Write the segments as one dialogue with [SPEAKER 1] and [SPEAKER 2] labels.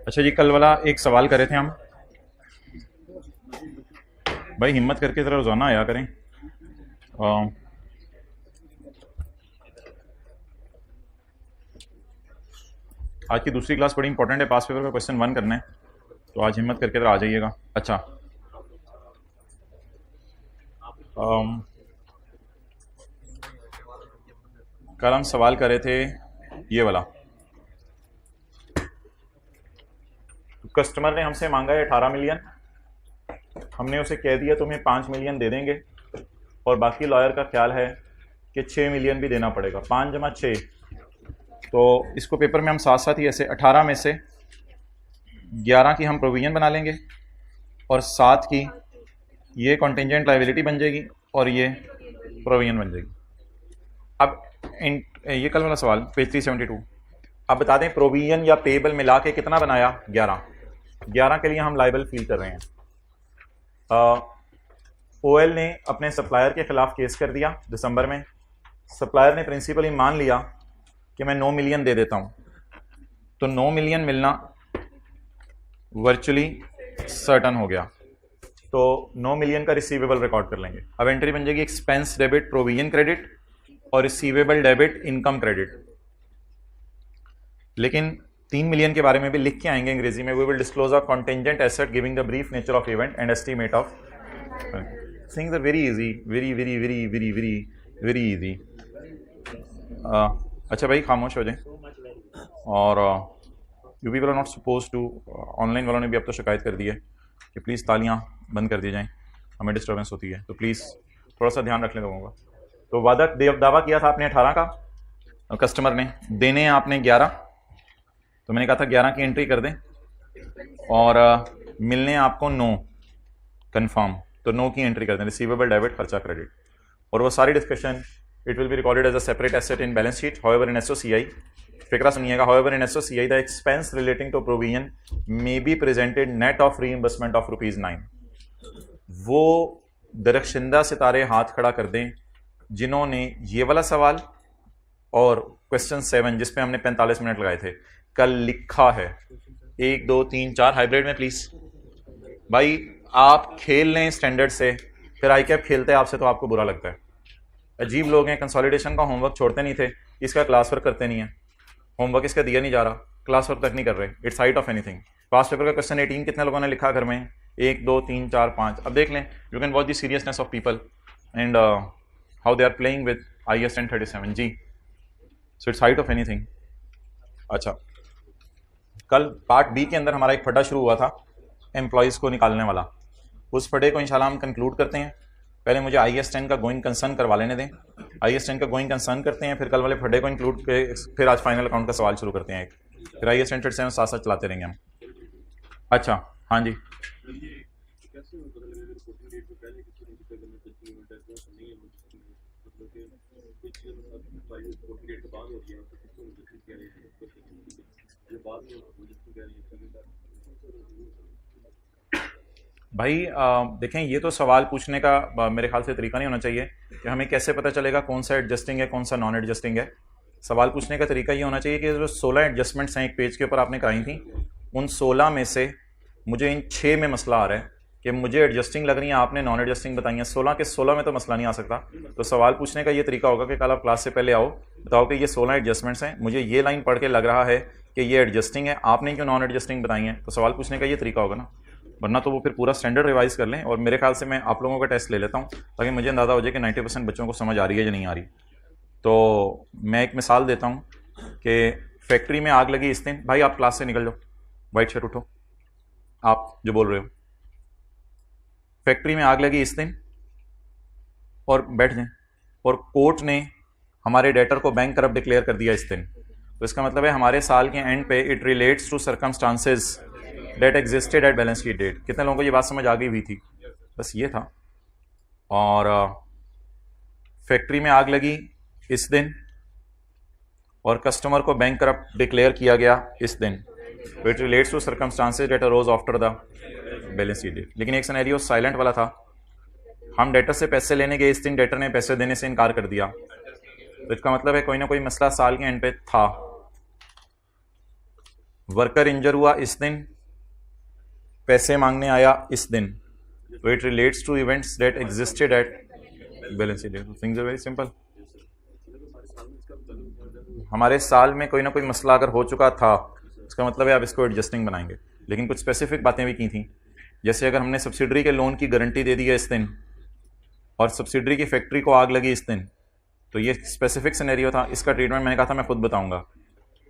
[SPEAKER 1] अच्छा जी, कल वाला एक सवाल करे थे हम। भाई हिम्मत करके ज़रा रोज़ाना आया करें। आज की दूसरी क्लास बड़ी इंपॉर्टेंट है, पास पेपर का क्वेश्चन 1 करना है, तो आज हिम्मत करके ज़रा आ जाइएगा। अच्छा, कल हम सवाल करे थे ये वाला। कस्टमर ने हमसे मांगा है 18 मिलियन, हमने उसे कह दिया तुम्हें 5 मिलियन दे देंगे, और बाकी लॉयर का ख्याल है कि 6 मिलियन भी देना पड़ेगा। 5 जमा 6, तो इसको पेपर में हम साथ साथ ही ऐसे 18 में से 11 की हम प्रोविजन बना लेंगे, और 7 की ये कॉन्टिंजेंट लायबिलिटी बन जाएगी, और ये प्रोविजन बन जाएगी। अब ये कल वाला सवाल पेज 372। अब बता दें प्रोविजन या पेबल मिला के कितना बनाया? 11 के लिए हम लायबल फील कर रहे हैं। ओएल ने अपने सप्लायर के खिलाफ केस कर दिया दिसंबर में। सप्लायर ने प्रिंसिपली मान लिया कि मैं 9 मिलियन दे देता हूं, तो 9 मिलियन मिलना वर्चुअली सर्टन हो गया, तो 9 मिलियन का रिसीवेबल रिकॉर्ड कर लेंगे। अब एंट्री बन जाएगी एक्सपेंस डेबिट प्रोविजन क्रेडिट और रिसीवेबल डेबिट इनकम क्रेडिट। लेकिन 3 मिलियन के बारे में भी लिख के आएंगे अंग्रेजी में। We will disclose a contingent asset giving the brief nature of event and estimate of things are very easy, very very very very very very easy. अच्छा भाई खामोश हो जाए। और you people are not suppose to, online वालों ने भी अब तो शिकायत कर दी है कि प्लीज़ तालियां बंद कर दी जाएं, हमें डिस्टर्बेंस होती है, तो प्लीज़ थोड़ा सा ध्यान रख लें लोगों का। तो दावा किया था आपने 18 का, कस्टमर ने देने हैं आपने 11, तो मैंने कहा था 11 की एंट्री कर दें, और मिलने आपको 9 कंफर्म, तो 9 की एंट्री कर दें, रिसीवेबल डेबिट खर्चा क्रेडिट। और वो सारी discussion it will be recorded as a separate asset in balance sheet. However in SOCI, Fikra सुनिएगा, however in SOCI the expense relating to provision may be presented net of reimbursement of ₹9। वो दरख्शिंदा सितारे हाथ खड़ा कर दें जिन्होंने ये वाला सवाल और क्वेश्चन 7 जिसपे हमने 45 मिनट लगाए थे कल लिखा है। 1 2 3 4 हाइब्रिड में प्लीज। भाई आप खेल लें स्टैंडर्ड से, फिर आई कैप खेलते हैं आपसे तो आपको बुरा लगता है। अजीब लोग हैं, कंसोलिडेशन का होमवर्क छोड़ते नहीं थे, इसका क्लास वर्क करते नहीं है, होमवर्क इसका दिया नहीं जा रहा, क्लास वर्क तक नहीं कर रहे। It's height of anything. Past paper का क्वेश्चन 18 कितने लोगों ने लिखा घर में? 1 2 3 4 5। अब देख लें, you can watch the seriousness of people and how they are playing with IS 1037 जी। So it's height of anything. अच्छा, कल पार्ट बी के अंदर हमारा एक फड्डा शुरू हुआ था एम्प्लॉयज़ को निकालने वाला। उस फड्डे को इंशाल्लाह हम कंक्लूड करते हैं। पहले मुझे IS 10 का गोइंग कंसर्न करवा लेने दें। IS 10 का गोइंग कंसर्न करते हैं, फिर कल वाले फड्डे को इंक्लूड के फिर आज फाइनल अकाउंट का सवाल शुरू करते हैं। फिर IS 1037 साथ साथ चलाते रहेंगे हम। अच्छा हाँ जी, भाई देखें, ये तो सवाल पूछने का मेरे ख्याल से तरीका नहीं होना चाहिए कि हमें कैसे पता चलेगा कौन सा एडजस्टिंग है कौन सा नॉन एडजस्टिंग है। सवाल पूछने का तरीका ये होना चाहिए कि जो 16 एडजस्टमेंट्स हैं एक पेज के ऊपर आपने कराई थी, उन 16 में से मुझे इन 6 में मसला आ रहा है कि मुझे एडजस्टिंग लग रही है, आपने नॉन एडजस्टिंग बताई है। 16 के 16 में तो मसला नहीं आ सकता। तो सवाल पूछने का ये तरीका होगा कि कल आप क्लास से पहले आओ, बताओ कि ये 16 एडजस्टमेंट्स हैं, मुझे ये लाइन पढ़ के लग रहा है कि ये एडजस्टिंग है, आपने क्यों नॉन एडजस्टिंग बताई है। तो सवाल पूछने का ये तरीका होगा ना, वरना तो वो फिर पूरा स्टैंडर्ड रिवाइज कर लें। और मेरे ख्याल से मैं आप लोगों का टेस्ट ले लेता हूँ ताकि मुझे अंदाज़ा हो जाए कि 90% बच्चों को समझ आ रही है या नहीं आ रही। तो मैं एक मिसाल देता हूँ कि फैक्ट्री में आग लगी इस दिन। भाई आप क्लास से निकल जाओ, वाइट शर्ट उठो, आप जो बोल रहे हो। फैक्ट्री में आग लगी इस दिन और बैठ जाएं, और कोर्ट ने हमारे डेटर को बैंक करप्ट डिक्लेयर कर दिया इस दिन। तो इसका मतलब है हमारे साल के एंड पे it relates to circumstances that existed at balance sheet date. कितने लोगों को ये बात समझ आ गई हुई थी? बस ये था। और फैक्ट्री में आग लगी इस दिन और कस्टमर को बैंक करप्ट डिक्लेयर किया गया इस दिन। It relates to circumstances that arose after the balance sheet date. लेकिन एक सिनेरियो साइलेंट वाला था हम डेटर से पैसे लेने गए, इस दिन डेटर ने पैसे देने से इनकार कर दिया, तो इसका मतलब है कोई ना कोई मसला साल के एंड पे था। वर्कर इंजर हुआ इस दिन, पैसे मांगने आया इस दिन, तो it relates to events that existed at balance sheet date. Things are very simple. हमारे साल में कोई ना कोई मसला अगर हो चुका था, इसका मतलब है आप इसको एडजस्टिंग बनाएंगे। लेकिन कुछ स्पेसिफिक बातें भी की थी, जैसे अगर हमने सब्सिडरी के लोन की गारंटी दे दी है इस दिन और सब्सिडरी की फैक्ट्री को आग लगी इस दिन, तो ये स्पेसिफिक सिनेरियो था। इसका ट्रीटमेंट मैंने कहा था मैं खुद बताऊंगा।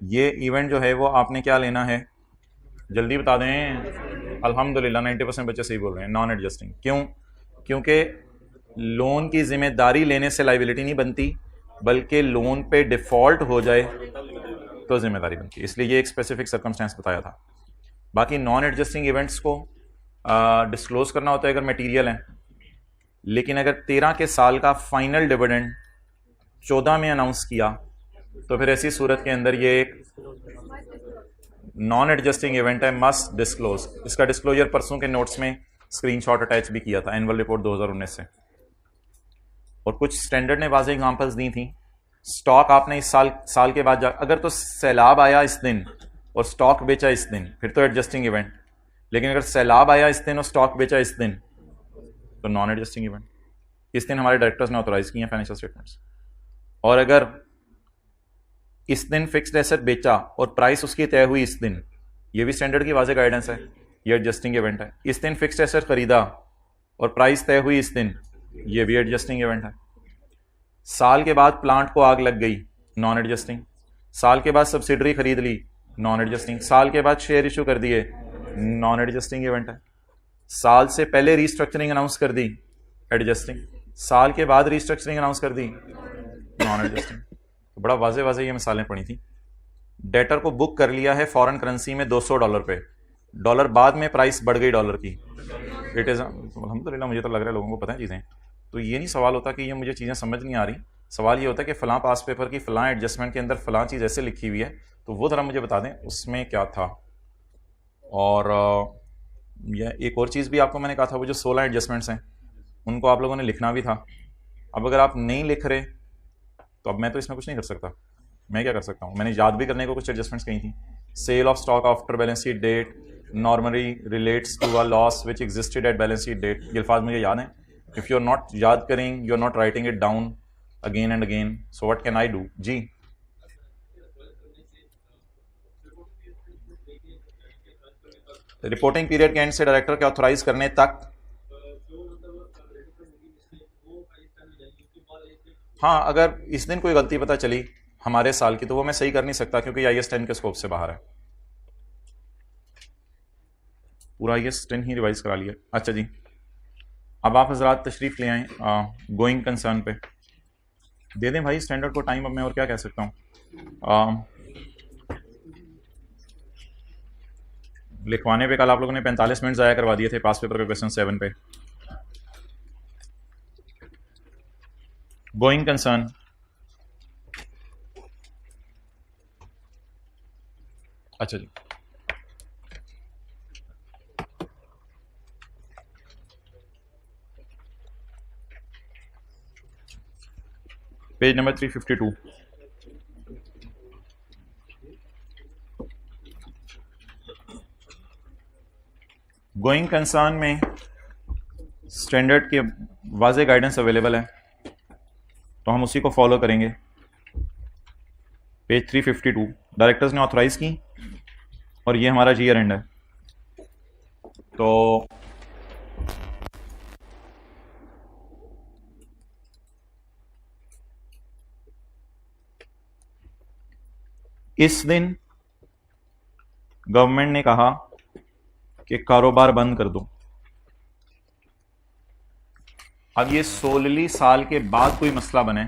[SPEAKER 1] ये इवेंट जो है वो आपने क्या लेना है, जल्दी बता दें। अल्हम्दुलिल्लाह 90% बच्चे सही बोल रहे हैं, नॉन एडजस्टिंग। क्यों? क्योंकि लोन की जिम्मेदारी लेने से लाइबिलिटी नहीं बनती, बल्कि लोन पे डिफॉल्ट हो जाए तो जिम्मेदारी बनती है। इसलिए ये एक स्पेसिफिक सर्कमस्टेंस बताया था। बाकी नॉन एडजस्टिंग इवेंट्स को डिस्क्लोज करना होता है अगर मटेरियल है, लेकिन अगर 13 के साल का फाइनल डिविडेंड 14 में अनाउंस किया तो फिर ऐसी सूरत के अंदर ये एक नॉन एडजस्टिंग इवेंट है, मस्ट डिस्क्लोज। इसका डिस्क्लोजर परसों के नोट्स में स्क्रीनशॉट अटैच भी किया था एनुअल रिपोर्ट 2019 से। और कुछ स्टैंडर्ड ने वाज़ेह एग्जांपल्स दी थी। स्टॉक आपने इस साल के बाद अगर तो सैलाब आया इस दिन और स्टॉक बेचा इस दिन, फिर तो एडजस्टिंग इवेंट। लेकिन अगर सैलाब आया इस दिन और स्टॉक बेचा इस दिन, तो नॉन एडजस्टिंग इवेंट। इस दिन हमारे डायरेक्टर्स ने ऑथोराइज किए हैं फाइनेंशियल स्टेटमेंट्स। और अगर इस दिन फिक्स्ड एसेट बेचा और प्राइस उसकी तय हुई इस दिन, ये भी स्टैंडर्ड की वाज़ेह गाइडेंस है, ये एडजस्टिंग इवेंट है। इस दिन फिक्स्ड एसेट खरीदा और प्राइस तय हुई इस दिन, ये भी एडजस्टिंग इवेंट है। साल के बाद प्लांट को आग लग गई, नॉन एडजस्टिंग। साल के बाद सब्सिडरी खरीद ली, नॉन एडजस्टिंग। साल के बाद शेयर इशू कर दिए, नॉन एडजस्टिंग इवेंट है। साल से पहले रीस्ट्रक्चरिंग अनाउंस कर दी, एडजस्टिंग। साल के बाद रीस्ट्रक्चरिंग अनाउंस कर दी, नॉन एडजस्टिंग। तो बड़ा वाज़ेह वाज़ेह ये मिसालें पड़ी थी। डेटर को बुक कर लिया है फॉरेन करेंसी में $200 पे, डॉलर बाद में प्राइस बढ़ गई डॉलर की, इट इज़ अल्हम्दुलिल्लाह। मुझे तो लग रहा है लोगों को पता है चीज़ें। तो ये नहीं सवाल होता कि ये मुझे चीज़ें समझ नहीं आ रही, सवाल ये होता है कि फ़लाँ पास पेपर की फ़लाँ एडजस्टमेंट के अंदर फ़लाँ चीज़ ऐसे लिखी हुई है, तो वो ज़रा मुझे बता दें उसमें क्या था। और यह एक और चीज़ भी आपको मैंने कहा था, वो जो 16 एडजस्टमेंट्स हैं उनको आप लोगों ने लिखना भी था। अब अगर आप नहीं लिख रहे तो अब मैं तो इसमें कुछ नहीं कर सकता। मैं क्या कर सकता हूँ? मैंने याद भी करने को कुछ एडजस्टमेंट्स कही थी। Sale of stock after balance sheet date normally relates to a loss which existed at balance sheet date. ये अल्फाज मुझे याद है। इफ़ यू आर नॉट याद करेंगे, you are not writing it down again and again, so what can I do? जी reporting period के end से डायरेक्टर के ऑथोराइज करने तक, हाँ, अगर इस दिन कोई गलती पता चली हमारे साल की तो वो मैं सही कर नहीं सकता क्योंकि IAS 10 के स्कोप से बाहर है। पूरा IAS 10 ही रिवाइज करा लिया। अच्छा जी, अब आप हजरात तशरीफ ले आए गोइंग कंसर्न पे। दे दें भाई स्टैंडर्ड को टाइम, अब मैं और क्या कह सकता हूँ। लिखवाने पे कल आप लोगों ने 45 मिनट ज़ाया करवा दिए थे पास पेपर के क्वेश्चन 7 पे। गोइंग कंसर्न, अच्छा जी, पेज नंबर 352। गोइंग कंसर्न में स्टैंडर्ड के वाज़ेह गाइडेंस अवेलेबल है, तो हम उसी को फॉलो करेंगे। पेज 352 डायरेक्टर्स ने ऑथराइज की और ये हमारा ईयर एंड है। तो इस दिन गवर्नमेंट ने कहा कि कारोबार बंद कर दो। अब ये सोलली साल के बाद कोई मसला बने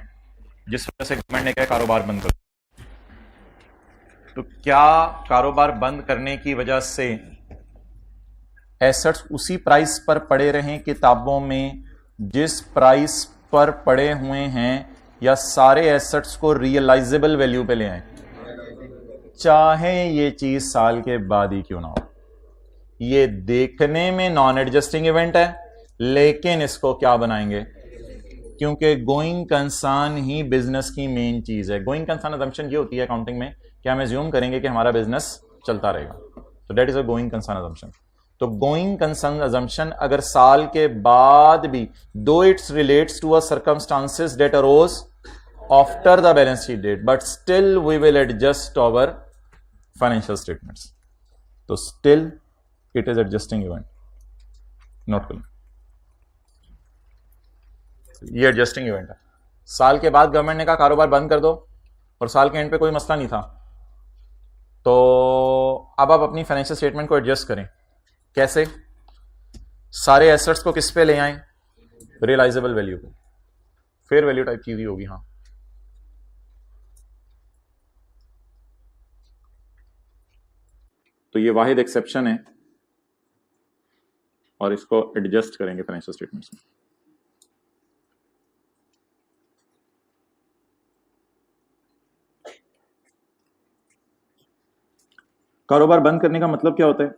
[SPEAKER 1] जिस वजह से गवर्नमेंट ने कहा कारोबार बंद कर दो, तो क्या कारोबार बंद करने की वजह से एसेट्स उसी प्राइस पर पड़े रहें किताबों में जिस प्राइस पर पड़े हुए हैं, या सारे एसेट्स को रियलाइजेबल वैल्यू पे ले आए, चाहे ये चीज साल के बाद ही क्यों ना हो? ये देखने में नॉन एडजस्टिंग इवेंट है लेकिन इसको क्या बनाएंगे, क्योंकि गोइंग कंसर्न ही बिजनेस की मेन चीज है। गोइंग कंसर्न अजम्पशन ये होती है अकाउंटिंग में कि हम एज्यूम करेंगे कि हमारा बिजनेस चलता रहेगा, तो that is a going concern assumption. तो गोइंग कंसर्न अजम्पशन अगर साल के बाद भी, though its relates to a circumstances that arose after the balance sheet date, but still we will adjust our financial statements. तो still it is adjusting event, note करें ये adjusting event है। साल के बाद गवर्नमेंट ने कहा कारोबार बंद कर दो और साल के एंड पे कोई मसला नहीं था, तो अब आप अपनी फाइनेंशियल स्टेटमेंट को एडजस्ट करें। कैसे? सारे एसेट्स को किस पे ले आए, रियलाइजेबल वैल्यू पे, फेयर वैल्यू टाइप चीज ही होगी। हाँ, तो ये वाहिद एक्सेप्शन है और इसको एडजस्ट करेंगे फाइनेंशियल स्टेटमेंट्स में। कारोबार बंद करने का मतलब क्या होता है?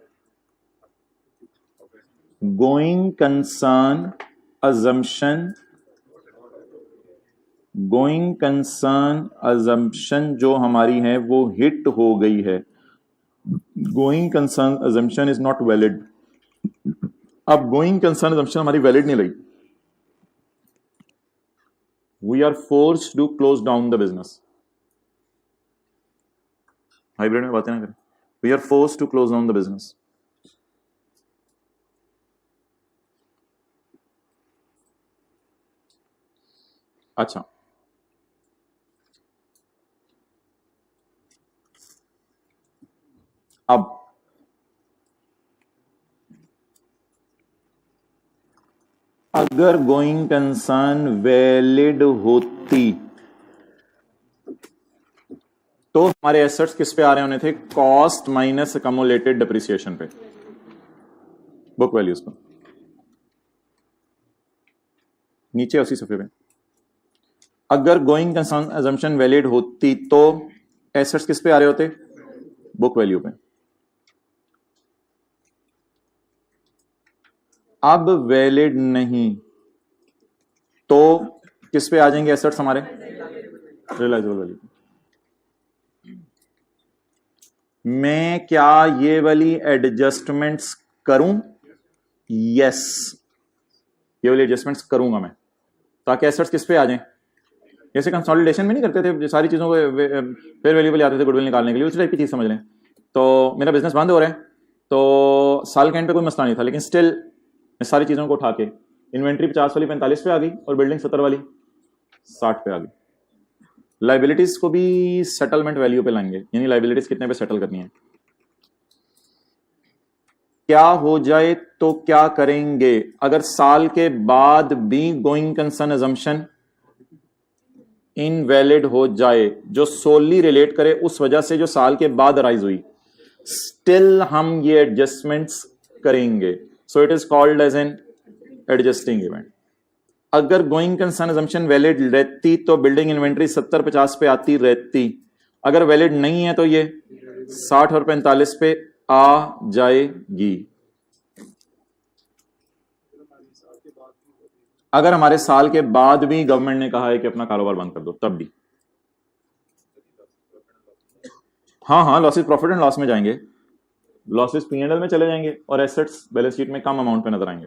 [SPEAKER 1] Going concern assumption, going concern assumption जो हमारी है वो हिट हो गई है। Going concern assumption is not valid. अब गोइंग कंसर्न अजम्पशन हमारी वैलिड नहीं रही, we are forced to close down the business. Hybrid में बातें ना करें। We are forced to close down the business. अच्छा, अब अगर गोइंग कंसर्न वैलिड होती तो हमारे एसेट्स किस पे आ रहे होने थे? कॉस्ट माइनस अकमुलेटेड डिप्रिसिएशन पे, बुक वैल्यूज पर, नीचे उसी सफे पे। अगर गोइंग कंसर्न अजम्पशन वैलिड होती तो एसेट्स किस पे आ रहे होते? बुक वैल्यू पे। अब वैलिड नहीं तो किस पे आ जाएंगे एसेट्स हमारे? Realisable value. मैं क्या ये वाली एडजस्टमेंट्स करूं? यस, ये वाली एडजस्टमेंट्स करूंगा मैं, ताकि एसेट्स किस पे आ जाएं। जैसे कंसोलिडेशन में नहीं करते थे, सारी चीजों को फेयर वैल्यू पे आते थे गुडविल निकालने के लिए, उसी टाइप की चीज समझ लें। तो मेरा बिजनेस बंद हो रहा है, तो साल के एंड पे कोई मसला नहीं था, लेकिन स्टिल मैं सारी चीजों को उठा के इन्वेंट्री 50 वाली 45 पे आ गई और बिल्डिंग 70 वाली 60 पे आ गई। लाइबिलिटीज को भी सेटलमेंट वैल्यू पे लाएंगे, यानी लाइबिलिटीज कितने पे सेटल करनी है। क्या हो जाए तो क्या करेंगे? अगर साल के बाद भी गोइंग कंसर्न अजम्पशन इनवैलिड हो जाए, जो सोली रिलेट करे उस वजह से जो साल के बाद अराइज हुई, स्टिल हम ये एडजस्टमेंट्स करेंगे। So it is called as an adjusting event. अगर गोइंग कंसर्न अजम्पशन वैलिड रहती तो बिल्डिंग इन्वेंट्री 70-50 पे आती रहती। अगर वैलिड नहीं है तो ये 60 और 45 पे आ जाएगी। अगर हमारे साल के बाद भी गवर्नमेंट ने कहा है कि अपना कारोबार बंद कर दो, तब भी हाँ, लॉसेस प्रॉफिट एंड लॉस में जाएंगे, लॉसेस P&L में चले जाएंगे और एसेट्स बैलेंस शीट में कम अमाउंट पे नजर आएंगे।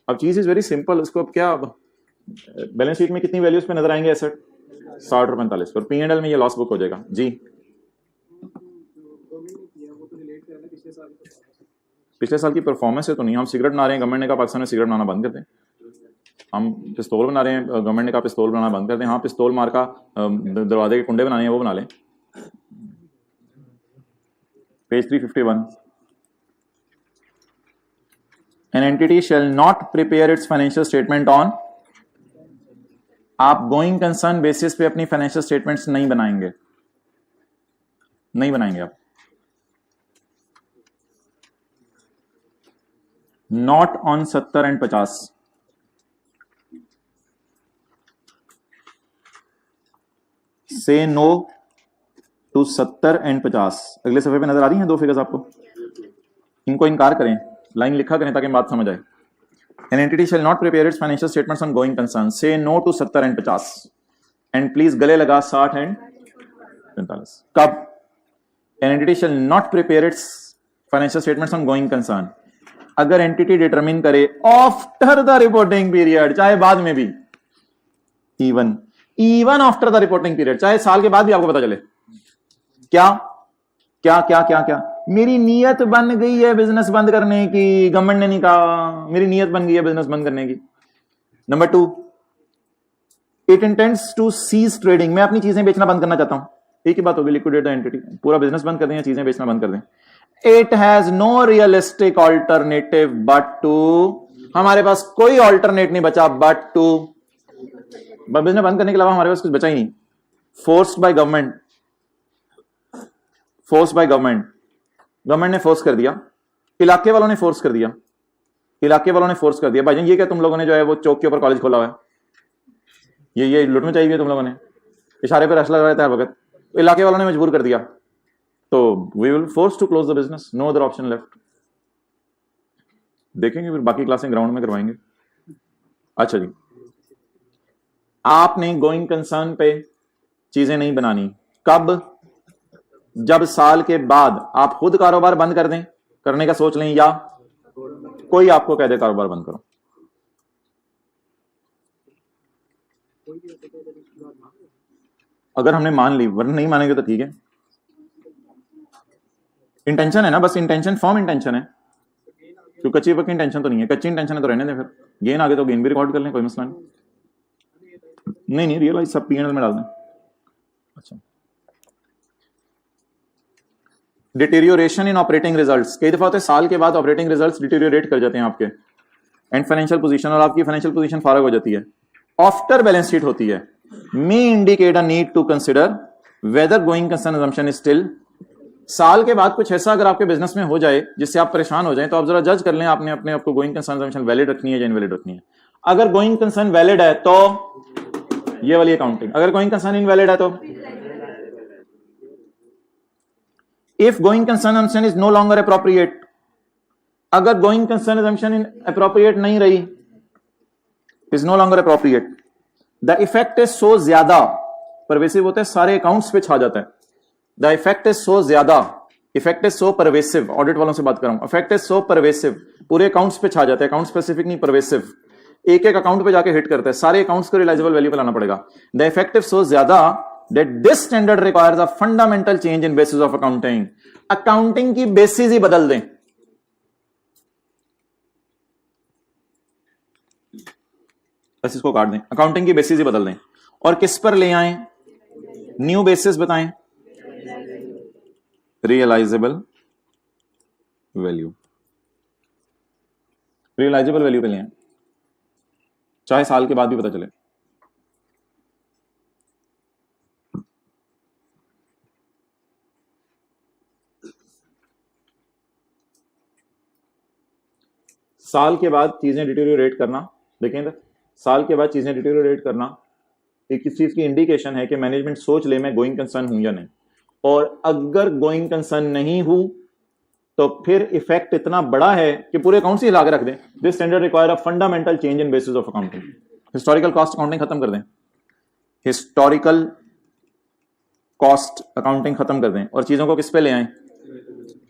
[SPEAKER 1] अब चीज इज वेरी सिंपल। उसको अब क्या, बैलेंस शीट में कितनी वैल्यूज पे नजर आएंगे एसेट? 60 और 45 पर। P&L में ये लॉस बुक हो जाएगा जी। पिछले साल की परफॉर्मेंस है तो नहीं। हम सिगरेट बना रहे हैं, गवर्नमेंट ने कहा पाकिस्तान में सिगरेट बनाना बंद कर दें। हम पिस्तौल बना रहे हैं, गवर्नमेंट ने कहा पिस्तौल बनाना बंद कर दें। हाँ, पिस्तौल मार का दरवाजे के कुंडे बनाने हैं, वो बना लें। Page 351। An entity shall not prepare its financial statement on, आप गोइंग कंसर्न बेसिस पे अपनी फाइनेंशियल स्टेटमेंट्स नहीं बनाएंगे, नहीं बनाएंगे आप। Not on 70 and 50। से नो टू 70 एंड 50। अगले सफे पे नजर आ रही हैं दो फिगर्स आपको, इनको इनकार करें। लाइन लिखा करें ताकि बात समझ आए। An entity shall not prepare its financial statements on going concern, say no to 70 and 50 and please गले लगा 60 एंड 45। कब? An entity shall not prepare its financial statements on going concern, अगर एंटिटी डिटरमिन करे after the reporting period, चाहे बाद में भी, even after the reporting period, चाहे साल के बाद भी आपको पता चले। क्या क्या क्या क्या क्या? मेरी नीयत बन गई है बिजनेस बंद करने की, गवर्नमेंट ने नहीं कहा, मेरी नीयत बन गई है बिजनेस बंद करने की। Number 2, it intends to cease trading, मैं अपनी चीजें बेचना बंद करना चाहता हूं। एक ही बात होगी, लिक्विडेट द एंटिटी, पूरा बिजनेस बंद कर दें या चीजें बेचना बंद कर दें। It has no realistic alternative but to, हमारे पास कोई ऑल्टरनेट नहीं बचा बट टू, बिजनेस बंद करने के अलावा हमारे पास कुछ बचा ही नहीं। Forced by government, force by government, government ने फोर्स कर दिया, इलाके वालों ने फोर्स कर दिया, इलाके वालों ने फोर्स कर दिया। भाईजान ये क्या तुम लोगों ने जो है वो चौक के ऊपर कॉलेज खोला हुआ है, ये लुटना चाहिए तुम लोगों ने, इशारे पर असला रहता है हर वक्त, इलाके वालों ने मजबूर कर दिया, तो we will force to close the business, no other option left. देखेंगे फिर बाकी क्लासें ग्राउंड में करवाएंगे। अच्छा जी, आपने गोइंग कंसर्न पे चीजें नहीं बनानी। कब? जब साल के बाद आप खुद कारोबार बंद कर दें, करने का सोच लें, या कोई आपको कह दे कारोबार बंद करो। अगर हमने मान ली, वरना नहीं मानेंगे तो ठीक है। इंटेंशन है ना, बस इंटेंशन फॉर्म इंटेंशन है, तो कच्ची पक्की इंटेंशन तो नहीं है। कच्ची इंटेंशन है तो रहने दें, फिर गेन आगे तो गेन भी रिकॉर्ड कर लें, कोई मसला नहीं। नहीं रियलाइज सब P&L में डाल दें। अच्छा, डिटेरियोरेशन इन ऑपरेटिंग रिजल्ट्स, कई दफा होता है साल के बाद ऑपरेटिंग रिजल्ट्स डिटेरियोरेट कर जाते हैं आपके, एंड फाइनेंशियल पोजीशन, और आपकी फाइनेंशियल पोजीशन फारग हो जाती है, आफ्टर बैलेंस शीट होती है, may indicate a need to consider whether going concern assumption is still. साल के बाद कुछ ऐसा अगर आपके बिजनेस में हो जाए जिससे आप परेशान हो जाए, तो आप जरा जज कर लें आपने अपने आपको गोइंग कंसर्न असम्पशन वैलिड रखनी है या इनवैलिड रखनी है। अगर गोइंग कंसर्न वैलिड है तो ये वाली अकाउंटिंग, अगर गोइंग कंसर्न इनवैलिड है तो if going concern assumption is no longer appropriate, अगर going concern assumption appropriate नहीं रही, is no longer appropriate, the effect is so ज्यादा परवेसिव होता है, सारे अकाउंट्स पे छा जाता है। the effect is so ज्यादा, effect is so pervasive, audit वालों से बात कर रहा हूं, effect is so pervasive, पूरे अकाउंट्स पे छा जाता है, अकाउंट स्पेसिफिक नहीं, परवेसिव, एक एक अकाउंट पे जाके हिट करता है, सारे अकाउंट्स को रियलाइजेबल वैल्यू पे लाना पड़ेगा। the effect is so ज्यादा that this standard requires a fundamental change in basis of accounting, accounting की बेसिस ही बदल दें। बस इसको काट दें, अकाउंटिंग की बेसिस ही बदल दें, और किस पर ले आएं? न्यू बेसिस बताएं, रियलाइजेबल वैल्यू, रियलाइजेबल वैल्यू पे ले आएं, चाहे साल के बाद भी पता चले। साल के बाद चीजें डिटेरियोरेट करना, देखें साल के बाद चीजें डिटेरियोरेट करना एक किस चीज की इंडिकेशन है कि मैनेजमेंट सोच ले मैं गोइंग कंसर्न हूं या नहीं, और अगर गोइंग कंसर्न नहीं हूं तो फिर इफेक्ट इतना बड़ा है कि पूरे अकाउंट से हिला के रख दें। This standard require a fundamental change in basis of accounting, historical cost accounting खत्म कर दें, हिस्टोरिकल कॉस्ट अकाउंटिंग खत्म कर दें, और चीजों को किस पे ले आए?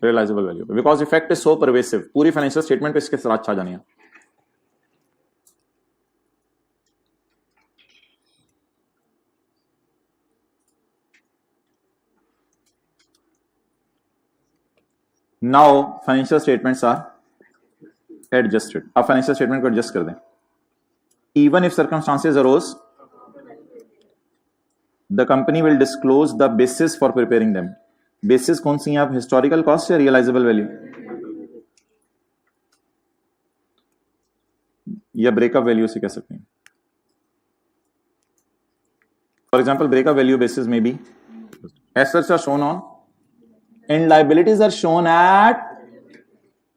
[SPEAKER 1] रियलाइजेबल वैल्यू पे, because effect is so pervasive, पूरी फाइनेंशियल स्टेटमेंट पे इसके साथ छा जानी है। Now financial statements are adjusted, आप फाइनेंशियल स्टेटमेंट को एडजस्ट कर दें। Even if circumstances arose, the company will disclose the basis for preparing them. Basis कौन सी है आप, हिस्टोरिकल कॉस्ट या रियलाइजेबल वैल्यू, या ब्रेकअप वैल्यू से कह सकते हैं। For example breakup value basis में भी assets are shown on and liabilities are shown at,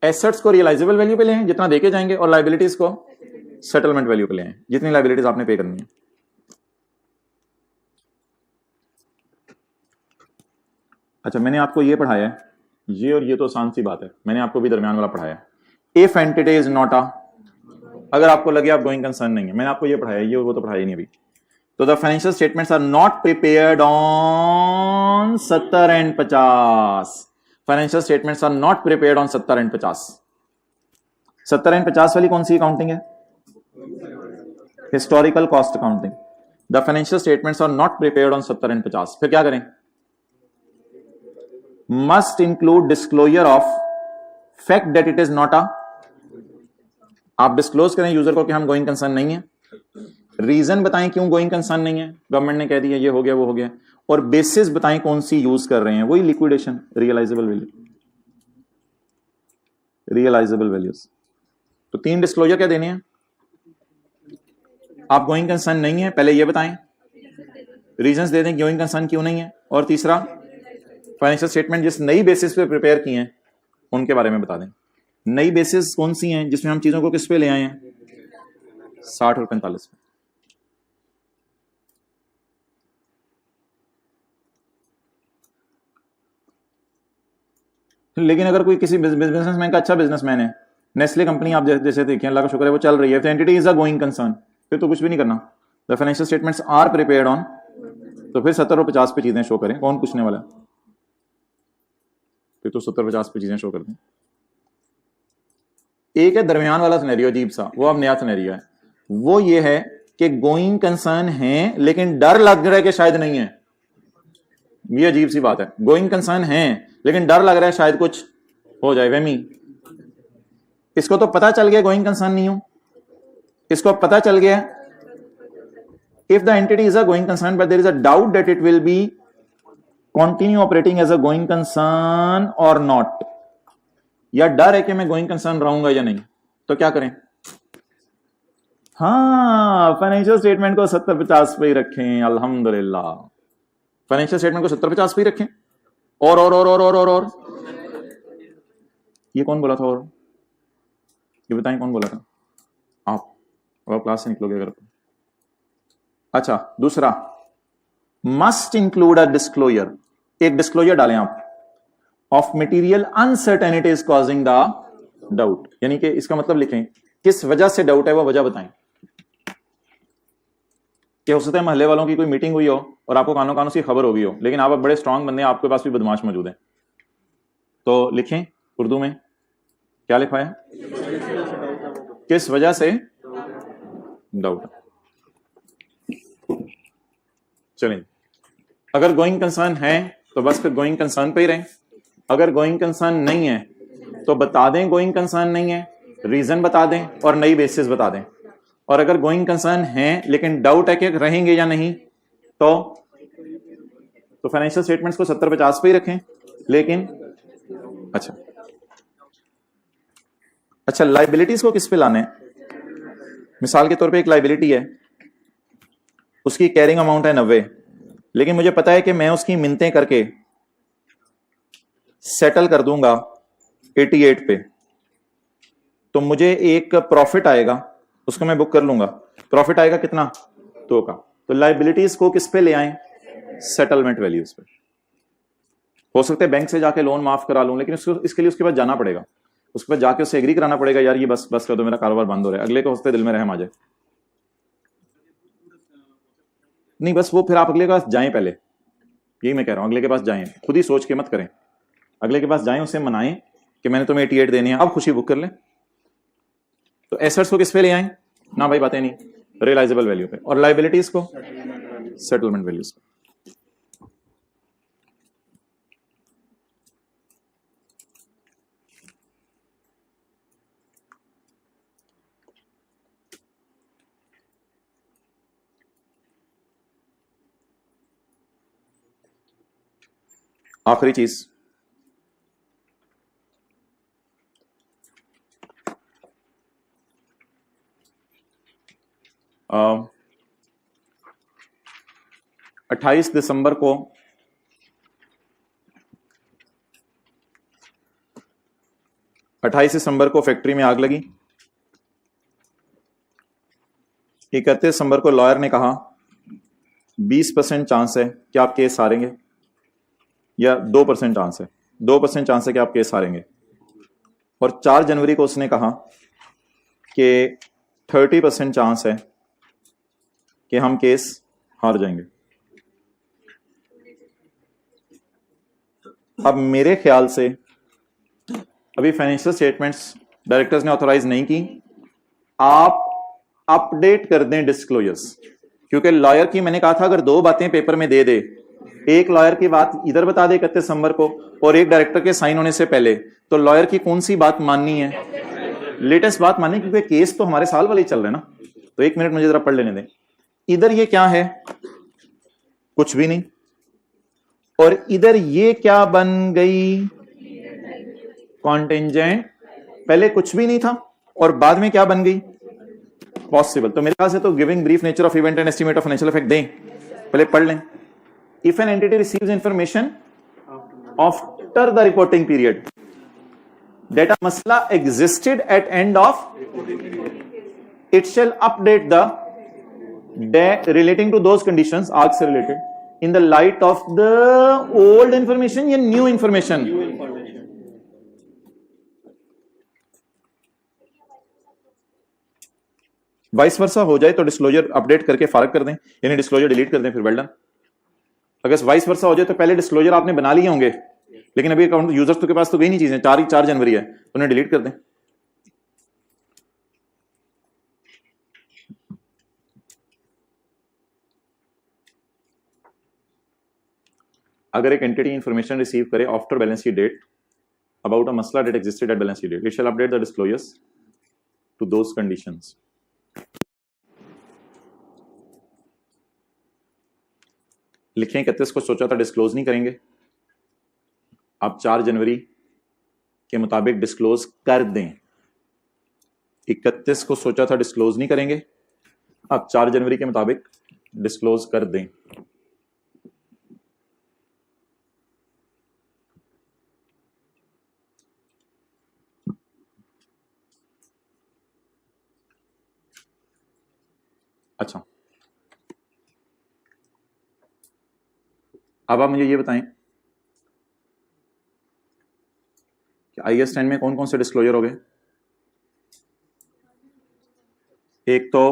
[SPEAKER 1] assets को रियलाइजेबल वैल्यू पे ले आए जितना देके जाएंगे, और लायबिलिटीज को सेटलमेंट वैल्यू पे ले आए जितनी लायबिलिटीज आपने पे करनी है। अच्छा, मैंने आपको ये पढ़ाया है, ये और ये तो आसान सी बात है, मैंने आपको भी दरमियान वाला पढ़ाया है। इफ एंटिटी इज नॉट अ, अगर आपको लगे आप गोइंग कंसर्न नहीं है, मैंने आपको ये पढ़ाया, ये वो तो पढ़ाया नहीं अभी। तो the financial statements are not prepared on 70 and 50। Financial statements are not prepared on 70 and 50। 70 and 50 वाली कौन सी अकाउंटिंग है? Historical cost accounting. The financial statements are not prepared on 70 and 50। फिर क्या करें? Must include disclosure of fact that it is not a, आप disclose करें user को कि हम गोइंग कंसर्न नहीं है, रीजन बताएं क्यों गोइंग कंसर्न नहीं है, गवर्नमेंट ने कह दिया ये हो गया वो हो गया, और बेसिस बताएं कौन सी यूज कर रहे हैं, वही liquidation, realisable value, realisable values. तो 3 डिस्क्लोजर क्या देने हैं? आप गोइंग कंसर्न नहीं है, पहले ये बताएं, रीजंस दे दें गोइंग कंसर्न क्यों नहीं है, और तीसरा फाइनेंशियल स्टेटमेंट जिस नई बेसिस पे प्रिपेयर किए हैं उनके बारे में बता दें। नई बेसिस कौन सी हैं जिसमें हम चीजों को किस पे ले आए हैं? 60 और 45 पे। लेकिन अगर कोई किसी बिजनेसमैन का अच्छा बिजनेसमैन है, नेस्ले कंपनी आप जैसे देखें, अल्लाह का शुक्र है वो चल रही है, entity is a going concern, फिर तो कुछ भी नहीं करना। The financial statements are prepared on, तो फिर 70 और 50 पे चीजें शो करें, कौन पूछने वाला है? फिर तो 70-50 पे चीजें शो कर दें। एक है दरमियान वाला सिनेरियो अजीब सा, वो अब नया सिनेरियो है, वो ये है कि गोइंग कंसर्न है लेकिन डर लग रहा है कि शायद नहीं है। ये अजीब सी बात है, गोइंग कंसर्न है लेकिन डर लग रहा है शायद कुछ हो जाए, वहमी। इसको तो पता चल गया गोइंग कंसर्न नहीं हूं, इसको पता चल गया if the entity is a going concern but there is a doubt that it will be continue operating as a going concern और नॉट, या डर है कि मैं गोइंग कंसर्न रहूंगा या नहीं, तो क्या करें? हाँ, फाइनेंशियल स्टेटमेंट को 70-50 पे ही रखें, अल्हम्दुलिल्लाह। फाइनेंशियल स्टेटमेंट को 70-50 पे ही रखें। और ये कौन बोला था? और ये बताएं कौन बोला था? आप, और क्लास से निकलोगे अगर। अच्छा, दूसरा, मस्ट इंक्लूड अ डिस्क्लोजर, एक डिस्क्लोजर डालें आप of material uncertainties causing the doubt, यानी कि इसका मतलब लिखें किस वजह से डाउट है, वो वजह बताएं। कि हो सकता है महल्ले वालों की कोई मीटिंग हुई हो और आपको कानों कानों से खबर हो गई हो, लेकिन आप बड़े स्ट्रांग बंदे हैं, आपके पास भी बदमाश मौजूद है, तो लिखें उर्दू में क्या लिखा है, किस वजह से डाउट। चलें, अगर गोइंग कंसर्न है तो बस फिर गोइंग कंसर्न पे ही रहें, अगर गोइंग कंसर्न नहीं है तो बता दें गोइंग कंसर्न नहीं है, रीजन बता दें और नई बेसिस बता दें, और अगर गोइंग कंसर्न है लेकिन डाउट है कि रहेंगे या नहीं, तो फाइनेंशियल स्टेटमेंट्स को 70-50 पे ही रखें। लेकिन अच्छा लाइबिलिटीज को किस पे लाने हैं? मिसाल के तौर पे एक लाइबिलिटी है, उसकी कैरिंग अमाउंट है 90, लेकिन मुझे पता है कि मैं उसकी मिन्नतें करके सेटल कर दूंगा 88 पे, तो मुझे एक प्रॉफिट आएगा, उसको मैं बुक कर लूंगा, प्रॉफिट आएगा कितना? 2 का। तो लाइबिलिटीज को किस पे ले आए? सेटलमेंट वैल्यूज पे। हो सकता है बैंक से जाके लोन माफ करा लूं, लेकिन इसके लिए उसके पास जाना पड़ेगा, उसके पास जाके उससे एग्री कराना पड़ेगा, यार ये बस कर दो, मेरा कारोबार बंद हो रहा है, अगले को हो सकता है दिल में रहम आ जाए। नहीं, बस वो फिर आप अगले के पास जाएं, पहले यही मैं कह रहा हूं, अगले के पास जाएं, खुद ही सोच के मत करें, अगले के पास जाएं, उससे मनाएं कि मैंने तुम्हें 88 देनी है, अब खुशी बुक कर लें। तो एसेट्स को किस पे ले आए? ना भाई बातें नहीं, रियलाइजेबल वैल्यू पे, और लाइबिलिटीज को सेटलमेंट वैल्यूज पे। आखिरी चीज, uh, 28 दिसंबर को फैक्ट्री में आग लगी। 31 दिसंबर को लॉयर ने कहा 20% चांस है कि आप केस हारेंगे, या 2% चांस है, 2% चांस है कि आप केस हारेंगे। और 4 जनवरी को उसने कहा कि 30% चांस है कि हम केस हार जाएंगे। अब मेरे ख्याल से अभी फाइनेंशियल स्टेटमेंट्स डायरेक्टर्स ने ऑथराइज नहीं की, आप अपडेट कर दें डिस्क्लोजर्स, क्योंकि लॉयर की मैंने कहा था अगर 2 बातें पेपर में दे दे, एक लॉयर की बात इधर बता दे 31 दिसंबर को और एक डायरेक्टर के साइन होने से पहले, तो लॉयर की कौन सी बात माननी है? लेटेस्ट बात माननी, क्योंकि केस तो हमारे साल वाले ही चल रहे हैं ना। तो 1 मिनट मुझे जरा पढ़ लेने दें। इधर ये क्या है? कुछ भी नहीं। और इधर ये क्या बन गई? कॉन्टिंजेंट। पहले कुछ भी नहीं था और बाद में क्या बन गई? पॉसिबल। तो मेरे ख्याल से तो giving brief nature of event and estimate of financial effect दें, पहले पढ़ लें। If an entity receives information after the reporting period that a masla existed at end of, it shall update the relating to those conditions arc से related in the light of the old information या new information। Vice versa हो जाए तो disclosure update करके फारग कर दें, यानी disclosure delete कर दें, फिर वेल डन। अगर वाइस वर्सा हो जाए तो पहले डिस्क्लोजर आपने बना लिए होंगे, लेकिन अभी अकाउंट यूजर्स के पास तो गई नहीं चीजें, 4 जनवरी है, तो उन्हें डिलीट कर दें। अगर एक एंटिटी इंफॉर्मेशन रिसीव करे after balance sheet date about a मसला that existed at balance sheet date, it shall update the disclosures to those conditions. लिखें 31 को सोचा था डिस्क्लोज नहीं करेंगे, आप 4 जनवरी के मुताबिक डिस्क्लोज कर दें। 31 को सोचा था डिस्क्लोज नहीं करेंगे, आप 4 जनवरी के मुताबिक डिस्क्लोज कर दें। अच्छा, अब आप मुझे ये बताएं कि IAS 10 में कौन कौन से डिस्क्लोजर हो गए? एक तो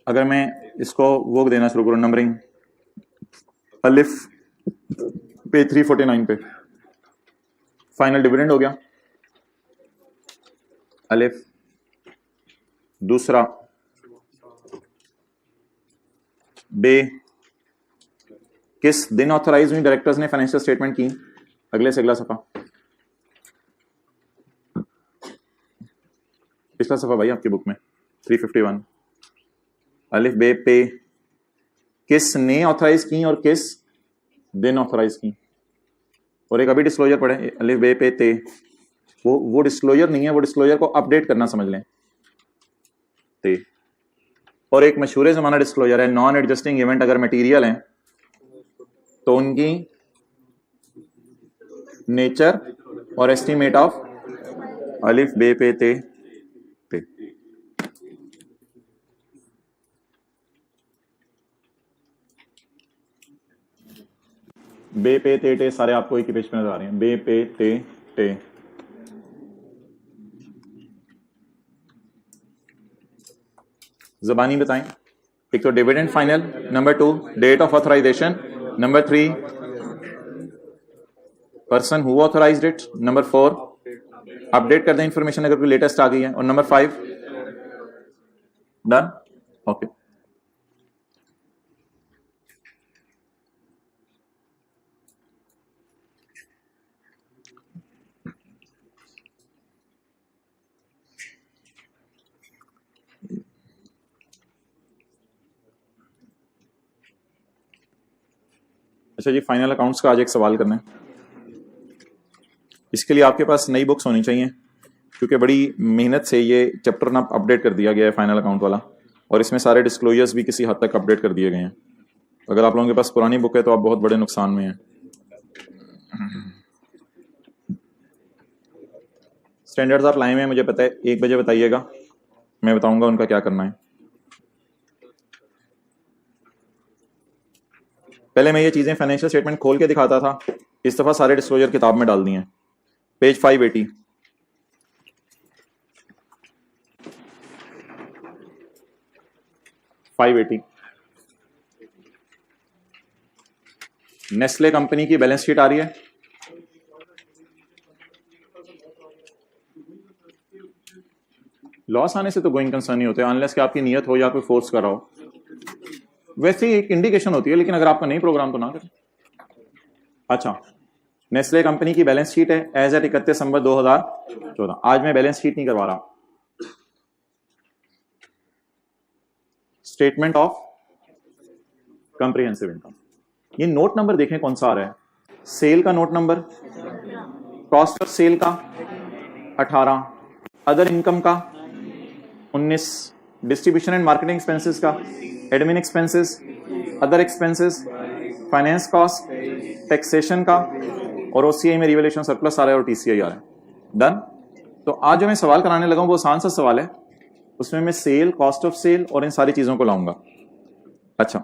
[SPEAKER 1] अगर मैं इसको वो देना शुरू करूं, नंबरिंग अलिफ पे 349 पे फाइनल डिविडेंड हो गया अलिफ। दूसरा बे किस दिन ऑथराइज हुई डायरेक्टर्स ने फाइनेंशियल स्टेटमेंट की? अगले से अगला सफा, पिछला सफा भाई आपकी बुक में 351। अलिफ बे पे किस ने ऑथराइज की और किस दिन ऑथराइज की। और एक अभी डिस्क्लोजर पढ़े, अलिफ बे पे ते, वो डिस्क्लोजर नहीं है, वो डिस्क्लोजर को अपडेट करना समझ लें, ते। और एक मशहूर जमाना डिस्क्लोजर है नॉन एडजस्टिंग इवेंट, अगर मटेरियल है तो उनकी नेचर और एस्टिमेट ऑफ अलिफ बे पे ते पे। बे पे ते टे सारे आपको एक ही पेज पे नजर आ रहे हैं, बे पे ते टे। जबानी बताएं, एक तो dividend final, number 2 date of authorisation, number 3 person who authorised it, number 4 update कर दें इंफॉर्मेशन अगर कोई लेटेस्ट आ गई है, और नंबर 5 डन। ओके, अच्छा जी, फाइनल अकाउंट्स का आज एक सवाल करना है। इसके लिए आपके पास नई बुक्स होनी चाहिए, क्योंकि बड़ी मेहनत से ये चैप्टर ना अपडेट कर दिया गया है फाइनल अकाउंट वाला, और इसमें सारे डिस्क्लोजर्स भी किसी हद तक अपडेट कर दिए गए हैं। अगर आप लोगों के पास पुरानी बुक है तो आप बहुत बड़े नुकसान में हैं। स्टैंडर्ड्स आप लाए हुए हैं, मुझे पता है, 1 बजे बताइएगा, मैं बताऊंगा उनका क्या करना है। पहले मैं ये चीजें फाइनेंशियल स्टेटमेंट खोल के दिखाता था, इस दफा सारे डिस्क्लोजर किताब में डाल दिए हैं। पेज 580। नेस्ले कंपनी की बैलेंस शीट आ रही है। लॉस आने से तो गोइंग कंसर्न नहीं होते अनलेस कि आपकी नियत हो या कोई फोर्स कर रहा हो, वैसे ही एक इंडिकेशन होती है, लेकिन अगर आपका नहीं प्रोग्राम तो ना करें। अच्छा, नेस्ले कंपनी की बैलेंस शीट है एज एट 31 दिसंबर 2014। आज मैं बैलेंस शीट नहीं करवा रहा, स्टेटमेंट ऑफ कंप्रिहेंसिव इनकम। ये नोट नंबर देखें कौन सा आ रहा है, सेल का note number, cost of sale का 18, अदर इनकम का 19, डिस्ट्रीब्यूशन एंड मार्केटिंग एक्सपेंसेस का, admin expenses, other expenses, finance cost, taxation का, और ओसीआई में रिवैल्यूएशन सरप्लस आ रहा है और टीसीआई आ रहा है। डन। तो आज जो मैं सवाल कराने लगा हूं वो आसान सा सवाल है, उसमें मैं सेल, कॉस्ट ऑफ सेल और इन सारी चीजों को लाऊंगा। अच्छा,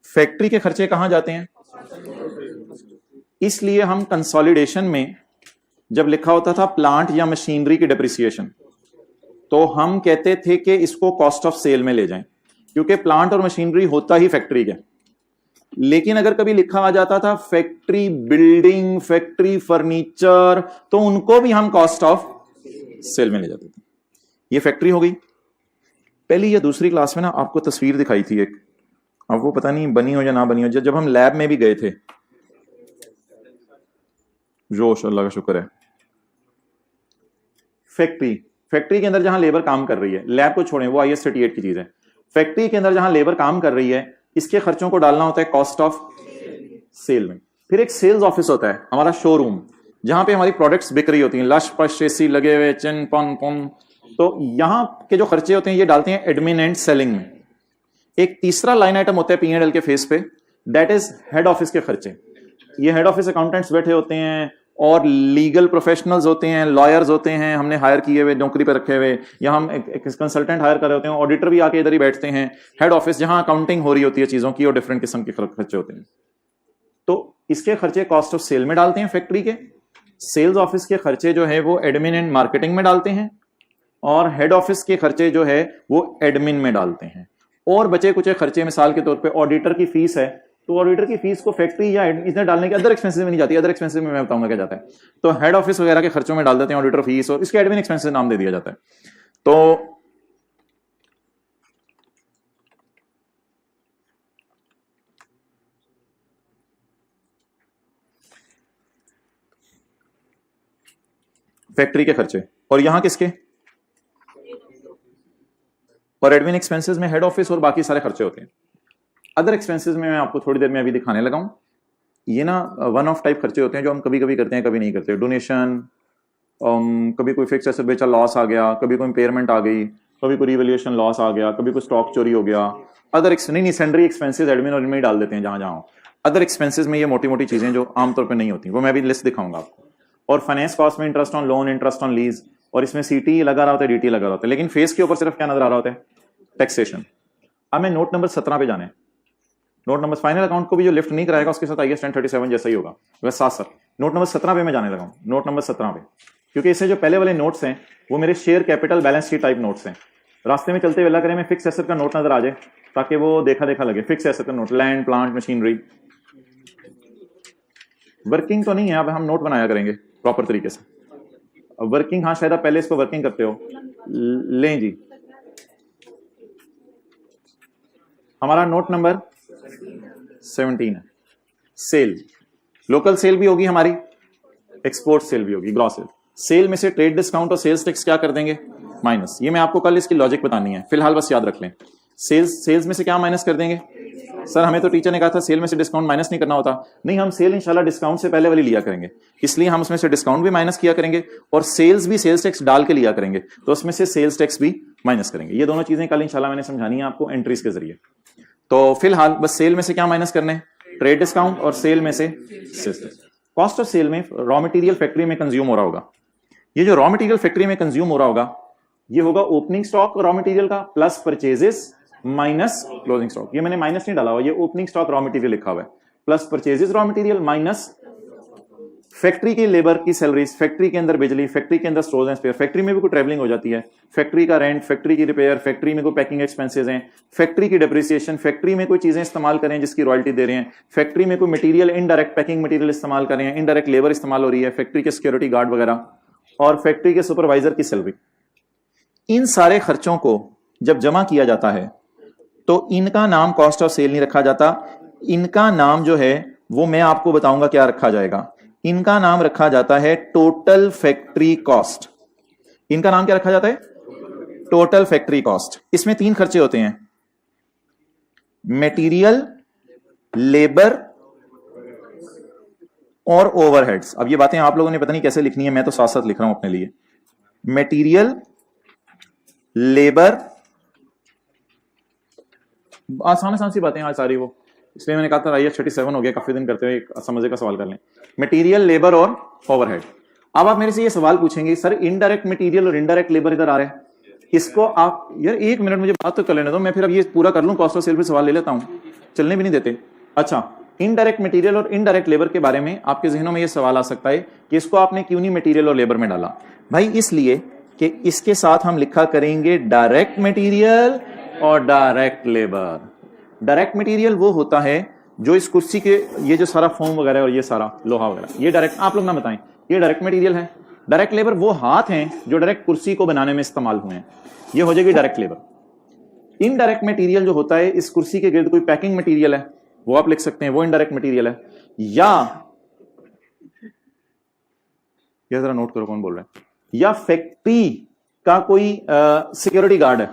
[SPEAKER 1] फैक्ट्री के खर्चे कहां जाते हैं, इसलिए हम कंसोलिडेशन में जब लिखा होता था प्लांट या मशीनरी की डिप्रिसिएशन, तो हम कहते थे कि इसको कॉस्ट ऑफ सेल में ले जाएं, क्योंकि प्लांट और मशीनरी होता ही फैक्ट्री के। लेकिन अगर कभी लिखा आ जाता था फैक्ट्री बिल्डिंग, फैक्ट्री फर्नीचर, तो उनको भी हम कॉस्ट ऑफ सेल में ले जाते थे। ये फैक्ट्री हो गई। पहली या दूसरी क्लास में ना आपको तस्वीर दिखाई थी एक, आपको पता नहीं बनी हो या ना बनी हो, जब हम लैब में भी गए थे। जोश, अल्लाह का शुक्र है। फैक्ट्री के अंदर जहां लेबर काम कर रही है, लैब को छोड़ें वो IS 38 की चीज है, फैक्ट्री के अंदर जहां लेबर काम कर रही है इसके खर्चों को डालना होता है कॉस्ट ऑफ सेल में। फिर एक सेल्स ऑफिस होता है, हमारा शोरूम, जहां पे हमारी प्रोडक्ट्स बिक रही होती हैं, लश पश एसी लगे हुए, चिन पन पन, तो यहां के जो खर्चे होते हैं ये डालते हैं एडमिन एंड सेलिंग में। एक तीसरा लाइन आइटम होता है P&L के फेस पे, दैट इज हेड ऑफिस के खर्चे। ये हेड ऑफिस अकाउंटेंट्स बैठे होते हैं और लीगल प्रोफेशनल्स होते हैं, लॉयर्स होते हैं, हमने हायर किए हुए, नौकरी पर रखे हुए, या हम एक कंसल्टेंट हायर कर रहे होते हैं, ऑडिटर भी आके इधर ही बैठते हैं। हेड ऑफिस जहां अकाउंटिंग हो रही होती है चीजों की, और डिफरेंट किस्म के खर्चे होते हैं, तो इसके खर्चे कॉस्ट ऑफ सेल में डालते हैं फैक्ट्री के। सेल्स ऑफिस के खर्चे जो है वो एडमिन एंड मार्केटिंग में डालते हैं, और हेड ऑफिस के खर्चे जो है वो एडमिन में डालते हैं। और बचे कुछ खर्चे, मिसाल के तौर पे ऑडिटर की फीस है, तो ऑडिटर की फीस को फैक्ट्री या इसमें डालने के अदर एक्सपेंसेस में नहीं जाती। अदर एक्सपेंसेस में मैं बताऊंगा क्या जाता है, तो हेड ऑफिस वगैरह के खर्चों में डाल देते हैं ऑडिटर फीस, और इसके एडमिन एक्सपेंसेस नाम दे दिया जाता है। तो फैक्ट्री के खर्चे, और यहां किसके, और एडमिन एक्सपेंसेस में हेड ऑफिस और बाकी सारे खर्चे होते हैं। अदर एक्सपेंसेस में मैं आपको थोड़ी देर में अभी दिखाने लगा हूं। ये ना वन ऑफ टाइप खर्चे होते हैं जो हम कभी कभी करते हैं, कभी नहीं करते। डोनेशन, कभी कोई फिक्स एसेट बेचा लॉस आ गया, कभी कोई इम्पेयरमेंट आ गई, कभी कोई रिवैल्यूएशन लॉस आ गया, कभी कोई स्टॉक चोरी हो गया। अदर नहीं, सेंडरी एक्सपेंसेस एडमिन और इनमें डाल देते हैं जहां जहां। अदर एक्सपेंसेस में ये मोटी मोटी चीजें जो आमतौर पर नहीं होती, वो मैं अभी लिस्ट दिखाऊंगा आपको। और फाइनेंस कॉस्ट में interest on loan, interest on lease, और इसमें CT लगा रहा होता है, DT लगा रहा होता है, लेकिन फेस के ऊपर सिर्फ क्या नजर आ रहा होता है, टैक्सेशन। अब मैं नोट नंबर 17 पे जाना है। नोट नंबर फाइनल अकाउंट को भी जो लिफ्ट नहीं कराएगा उसके साथ IS 1037 जैसा ही होगा। वैसे साथ सर नोट नंबर 17 पे मैं जाने लगा हूं। नोट नंबर 17 पे, क्योंकि इससे जो पहले वाले नोट्स हैं वो मेरे share capital balance sheet type notes हैं। रास्ते में चलते हुए अल्लाह करे में फिक्स एसेट का नोट नजर आ जाए, ताकि वो देखा देखा लगे। फिक्स एसेट का note, land, plant, machinery, working तो नहीं है। अब हम नोट बनाया करेंगे प्रॉपर तरीके से। वर्किंग, हाँ शायद आप पहले इसको वर्किंग करते हो। लें जी, हमारा नोट नंबर 17 है। सेल, लोकल सेल भी होगी हमारी, एक्सपोर्ट सेल भी होगी, ग्रॉस सेल। सेल में से ट्रेड डिस्काउंट और सेल्स टैक्स क्या कर देंगे, माइनस। ये मैं आपको कल इसकी लॉजिक बतानी है, फिलहाल बस याद रख लें। सेल्स में से क्या माइनस कर देंगे, सर हमें तो टीचर ने कहा था सेल में से डिस्काउंट माइनस नहीं करना होता। नहीं, हम सेल इंशाल्लाह डिस्काउंट से पहले वाली लिया करेंगे, इसलिए हम उसमें से डिस्काउंट भी माइनस किया करेंगे और सेल्स भी सेल्स टैक्स डाल के लिया करेंगे, तो उसमें से सेल्स टैक्स भी माइनस करेंगे। ये दोनों चीजें कल इंशाल्लाह मैंने समझानी है आपको एंट्रीज के जरिए। तो फिलहाल बस सेल में से क्या माइनस करने, ट्रेड डिस्काउंट, और सेल में से sales tax. Cost of sale में रॉ मटेरियल फैक्ट्री में कंज्यूम हो रहा होगा। ये जो रॉ मटेरियल फैक्ट्री में कंज्यूम हो रहा होगा ये होगा ओपनिंग स्टॉक रॉ मटेरियल का plus purchases minus closing stock. ये मैंने माइनस नहीं डाला हुआ, ये ओपनिंग स्टॉक रॉ मटेरियल लिखा हुआ है। Plus purchases raw material minus factory की लेबर की सैलरीज, फैक्ट्री के अंदर बिजली, फैक्ट्री के अंदर स्टोर्स एंड स्पेयर, फैक्ट्री में भी कोई ट्रैवलिंग हो जाती है, फैक्ट्री का रेंट, फैक्ट्री की रिपेयर, फैक्ट्री में कोई पैकिंग एक्सपेंसेस हैं, फैक्ट्री की डिप्रिसिएशन, फैक्ट्री में कोई चीजें इस्तेमाल करें जिसकी रॉयल्टी दे रहे हैं, फैक्ट्री में कोई मटेरियल इनडायरेक्ट पैकिंग मटेरियल इस्तेमाल कर रहे हैं, इनडायरेक्ट लेबर इस्तेमाल हो रही है, फैक्ट्री के सिक्योरिटी गार्ड वगैरह, और फैक्ट्री के सुपरवाइजर की सैलरी। इन सारे खर्चों को जब जमा किया जाता है तो इनका नाम कॉस्ट ऑफ सेल नहीं रखा जाता, इनका नाम जो है वो मैं आपको बताऊंगा क्या रखा जाएगा। इनका नाम रखा जाता है टोटल फैक्ट्री कॉस्ट। इनका नाम क्या रखा जाता है? Total factory cost. इसमें 3 खर्चे होते हैं, मटेरियल, लेबर और ओवरहेड्स। अब ये बातें आप लोगों ने पता नहीं कैसे लिखनी है, मैं तो साथ साथ लिख रहा हूं अपने लिए। मटेरियल, लेबर, आसान आसान सी बातें आज सारी वो, इसलिए मैंने कहा था आइए 37 हो गया, काफी दिन करते हुए एक समझे का सवाल कर लें। मटेरियल, लेबर और ओवरहेड। अब आप मेरे से ये सवाल पूछेंगे सर इनडायरेक्ट मटेरियल और इनडायरेक्ट लेबर इधर आ रहे हैं, इसको आप यार 1 मिनट मुझे बात तो कर लेने दो, मैं फिर अब ये पूरा कर लूं, कॉस्ट ऑफ सेल पे सवाल ले लेता हूं, चलने भी नहीं देते। अच्छा, इनडायरेक्ट मटेरियल और इनडायरेक्ट लेबर के बारे में आपके जहनों में ये सवाल आ सकता है कि इसको आपने क्यों नहीं मटेरियल और लेबर में डाला? भाई इसलिए कि इसके साथ हम लिखा करेंगे डायरेक्ट मटेरियल और डायरेक्ट लेबर। डायरेक्ट मटेरियल वो होता है जो इस कुर्सी के ये जो सारा फोम वगैरह और ये सारा लोहा वगैरह, ये डायरेक्ट, आप लोग ना बताएं, ये डायरेक्ट मटेरियल है। डायरेक्ट लेबर वो हाथ हैं जो डायरेक्ट कुर्सी को बनाने में इस्तेमाल हुए हैं, ये हो जाएगी डायरेक्ट लेबर। इनडायरेक्ट मटेरियल जो होता है, इस कुर्सी के गिर्द कोई पैकिंग मटेरियल है, वो आप लिख सकते हैं, वो इनडायरेक्ट मटेरियल है। या ये जरा नोट करो कौन बोल रहा है, या फैक्ट्री का कोई सिक्योरिटी गार्ड है,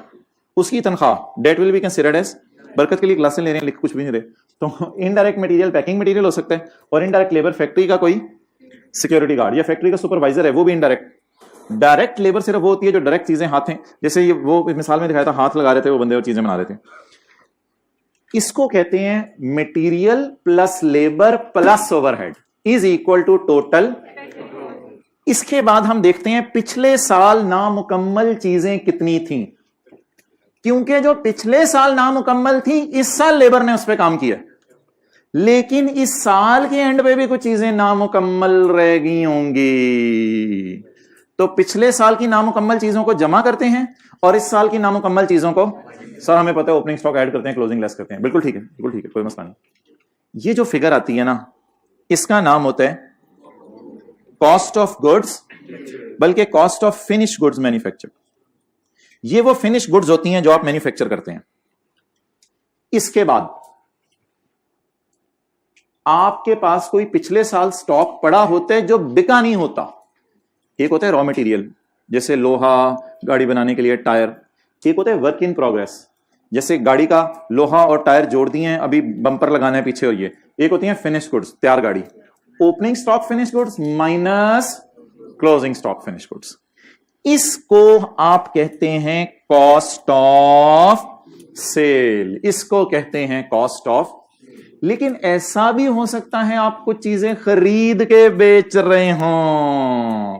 [SPEAKER 1] उसकी तनख्वाह, that will be considered as, बरकत के लिए क्लासें ले रहे हैं, लिख कुछ भी नहीं रहे, तो इनडायरेक्ट मटेरियल पैकिंग मटेरियल हो सकता है, और इनडायरेक्ट लेबर फैक्ट्री का कोई सिक्योरिटी गार्ड या फैक्ट्री का सुपरवाइजर है, वो भी इनडायरेक्ट। डायरेक्ट लेबर सिर्फ वो होती है जो डायरेक्ट चीजें हाथ हैं, जैसे ये वो मिसाल में दिखाया था, हाथ लगा रहे थे वो बंदे और चीजें बना रहे थे। इसको कहते हैं material plus labour plus overhead is equal to total. इसके बाद हम देखते हैं पिछले साल नामुकम्मल चीजें कितनी थी, क्योंकि जो पिछले साल नामुकम्मल थी इस साल लेबर ने उस पर काम किया, लेकिन इस साल के एंड पे भी कुछ चीजें नामुकम्मल रह गई होंगी, तो पिछले साल की नामुकम्मल चीजों को जमा करते हैं और इस साल की नामुकम्मल चीजों को, सर हमें पता है ओपनिंग स्टॉक ऐड करते हैं, क्लोजिंग लेस करते हैं, बिल्कुल ठीक है, बिल्कुल ठीक है, कोई मसला नहीं। ये जो फिगर आती है ना, इसका नाम होता है कॉस्ट ऑफ गुड्स, बल्कि cost of finish goods manufacture. ये वो फिनिश गुड्स होती हैं जो आप मैन्युफैक्चर करते हैं। इसके बाद आपके पास कोई पिछले साल स्टॉक पड़ा होता है जो बिका नहीं होता। एक होता है रॉ मटेरियल, जैसे लोहा गाड़ी बनाने के लिए, टायर। एक होता है वर्क इन प्रोग्रेस, जैसे गाड़ी का लोहा और टायर जोड़ दिए हैं, अभी बंपर लगाना है पीछे, और ये एक होती है फिनिश गुड्स, तैयार गाड़ी। Opening stock finish goods minus closing stock finish goods, इसको आप कहते हैं कॉस्ट ऑफ सेल, इसको कहते हैं कॉस्ट ऑफ। लेकिन ऐसा भी हो सकता है आप कुछ चीजें खरीद के बेच रहे हों,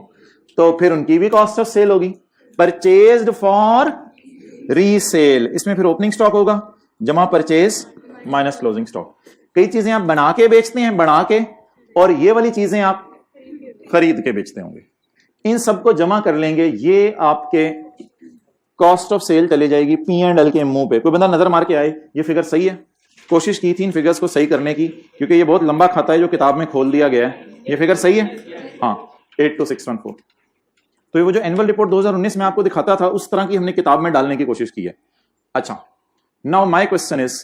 [SPEAKER 1] तो फिर उनकी भी कॉस्ट ऑफ सेल होगी, परचेज्ड फॉर रीसेल। इसमें फिर ओपनिंग स्टॉक होगा जमा परचेज माइनस क्लोजिंग स्टॉक। कई चीजें आप बना के बेचते हैं, बना के, और ये वाली चीजें आप खरीद के बेचते होंगे, इन सबको जमा कर लेंगे, ये आपके कॉस्ट ऑफ सेल चले जाएगी P&L के मुंह पे। कोई बंदा नजर मार के आए ये फिगर सही है? कोशिश की थी इन फिगर्स को सही करने की, क्योंकि ये बहुत लंबा खाता है जो किताब में खोल दिया गया है। ये फिगर सही है? हाँ, 82614। तो ये वो जो एनुअल रिपोर्ट 2019 में आपको दिखाता था, उस तरह की हमने किताब में डालने की कोशिश की है। अच्छा, नाउ माय क्वेश्चन इज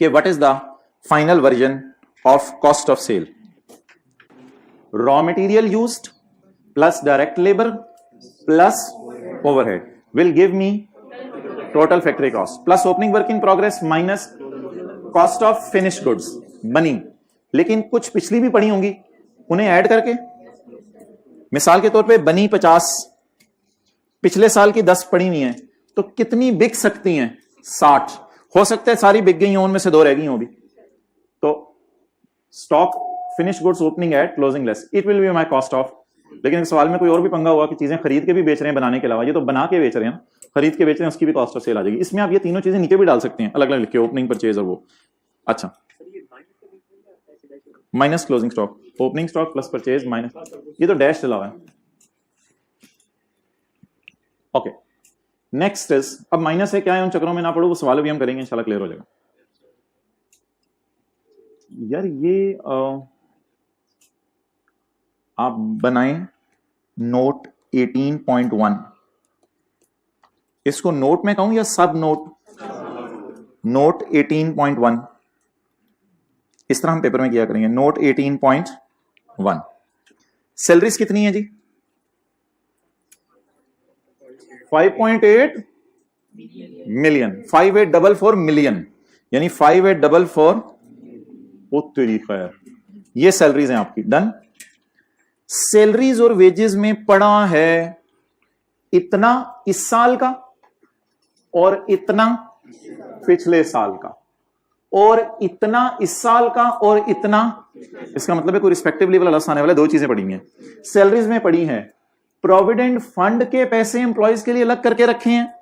[SPEAKER 1] कि what is the final version of cost of sale? Raw material used plus direct labour plus overhead will give me total factory cost plus opening work in progress minus cost of finished goods बनी। लेकिन कुछ पिछली भी पड़ी होंगी, उन्हें add करके, मिसाल के तौर पे बनी 50, पिछले साल की 10 पड़ी हुई हैं, तो कितनी बिक सकती हैं? 60। हो सकता है सारी बिक गई हों, उनमें से 2 रह गई हों भी। तो stock finish goods opening eight closing less, it will be my cost of. लेकिन सवाल में कोई और भी पंगा हुआ कि चीजें खरीद के भी बेच रहे हैं बनाने के अलावा, ये तो बना के बेच रहे हैं, खरीद के बेच रहे हैं, उसकी भी कॉस्ट ऑफ सेल आ जाएगी। इसमें आप ये तीनों चीजें नीचे भी डाल सकते हैं, अलग अलग लिखे, ओपनिंग परचेज और वो। अच्छा, minus closing stock, opening stock plus purchase minus, ये तो डैश चला हुआ है। ओके, नेक्स्ट इज, अब माइनस है क्या है, उन चक्रों में ना पड़ो, वो सवाल भी हम करेंगे, इंशाल्लाह क्लियर हो जाएगा। यार ये आप बनाएं नोट 18.1, इसको नोट में कहूं या सब नोट? नोट 18.1, इस तरह हम पेपर में किया करेंगे। नोट 18.1, सैलरीज कितनी है जी? 5.8 मिलियन, 5844 मिलियन, यानी 5844, ओ तेरी खैर, ये सैलरीज हैं आपकी। डन। सैलरीज और वेजेस में पड़ा है इतना इस साल का और इतना पिछले साल का, और इतना इस साल का और इतना, इसका मतलब है कोई रिस्पेक्टिवली वाला लफ्ज आने वाला, दो चीजें पड़ी हैं। सैलरीज में पड़ी हैं प्रोविडेंट फंड के पैसे एम्प्लॉयज के लिए अलग करके रखे हैं,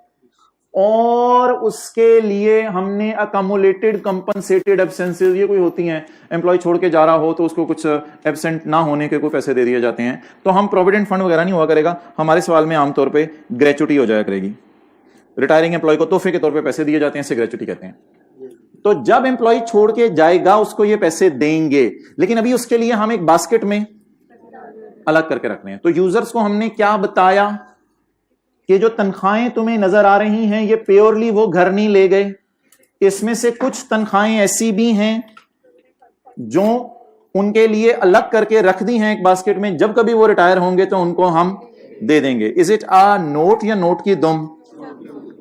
[SPEAKER 1] और उसके लिए हमने अकमुलेटेड कंपनसेटेड एब्सेंसेस, ये कोई होती हैं, एम्प्लॉय छोड़ के जा रहा हो तो उसको कुछ एब्सेंट ना होने के कोई पैसे दे दिए जाते हैं, तो हम प्रोविडेंट फंड वगैरह नहीं हुआ करेगा, हमारे सवाल में आमतौर पे ग्रेचुटी हो जाया करेगी। रिटायरिंग एम्प्लॉय को तोहफे के तौर पे पैसे दिए जाते हैं, इसे ग्रेचुटी कहते हैं। तो जब एम्प्लॉय छोड़ के जाएगा उसको ये पैसे देंगे, लेकिन अभी उसके लिए हम एक बास्केट में अलग करके रख रहे हैं। तो यूजर्स को हमने क्या बताया कि जो तनख्वाहें तुम्हें नजर आ रही हैं ये प्योरली वो घर नहीं ले गए, इसमें से कुछ तनख्वाहें ऐसी भी हैं जो उनके लिए अलग करके रख दी हैं एक बास्केट में, जब कभी वो रिटायर होंगे तो उनको हम दे देंगे। इज इट आ नोट या नोट की दुम?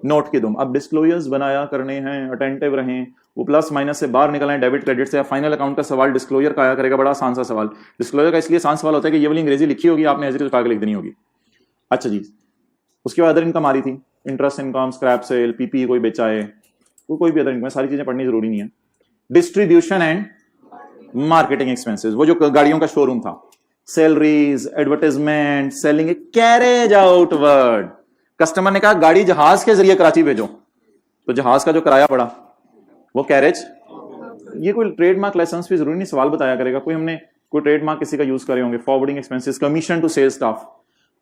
[SPEAKER 1] नोट की दुम। अब डिस्क्लोजर्स बनाया करने हैं, अटेंटिव रहें, वो प्लस माइनस से बाहर निकल आए, डेबिट क्रेडिट से। फाइनल अकाउंट का सवाल डिस्क्लोजर का आया करेगा, बड़ा आसान सा सवाल। डिस्क्लोजर का इसलिए आसान सवाल होता है कि ये वाली अंग्रेजी लिखी होगी, आपने एज इट इज उठा के लिख देनी होगी। अच्छा जी, उसके बाद अदर इनकम आ रही थी, interest income, scrap sale, PP कोई बेचा है, कोई भी अदर इनकम, सारी चीजें पढ़नी जरूरी नहीं है। डिस्ट्रीब्यूशन एंड मार्केटिंग एक्सपेंसेस, वो जो गाड़ियों का शोरूम था, salaries, advertisement, selling, carriage outward. Customer ने कहा गाड़ी जहाज के जरिए कराची भेजो, तो जहाज का जो किराया पड़ा वो कैरेज। ये कोई ट्रेडमार्क लाइसेंस भी जरूरी नहीं, सवाल बताया करेगा कोई, हमने कोई ट्रेडमार्क किसी का यूज करे होंगे। Forwarding expenses, commission to sales staff.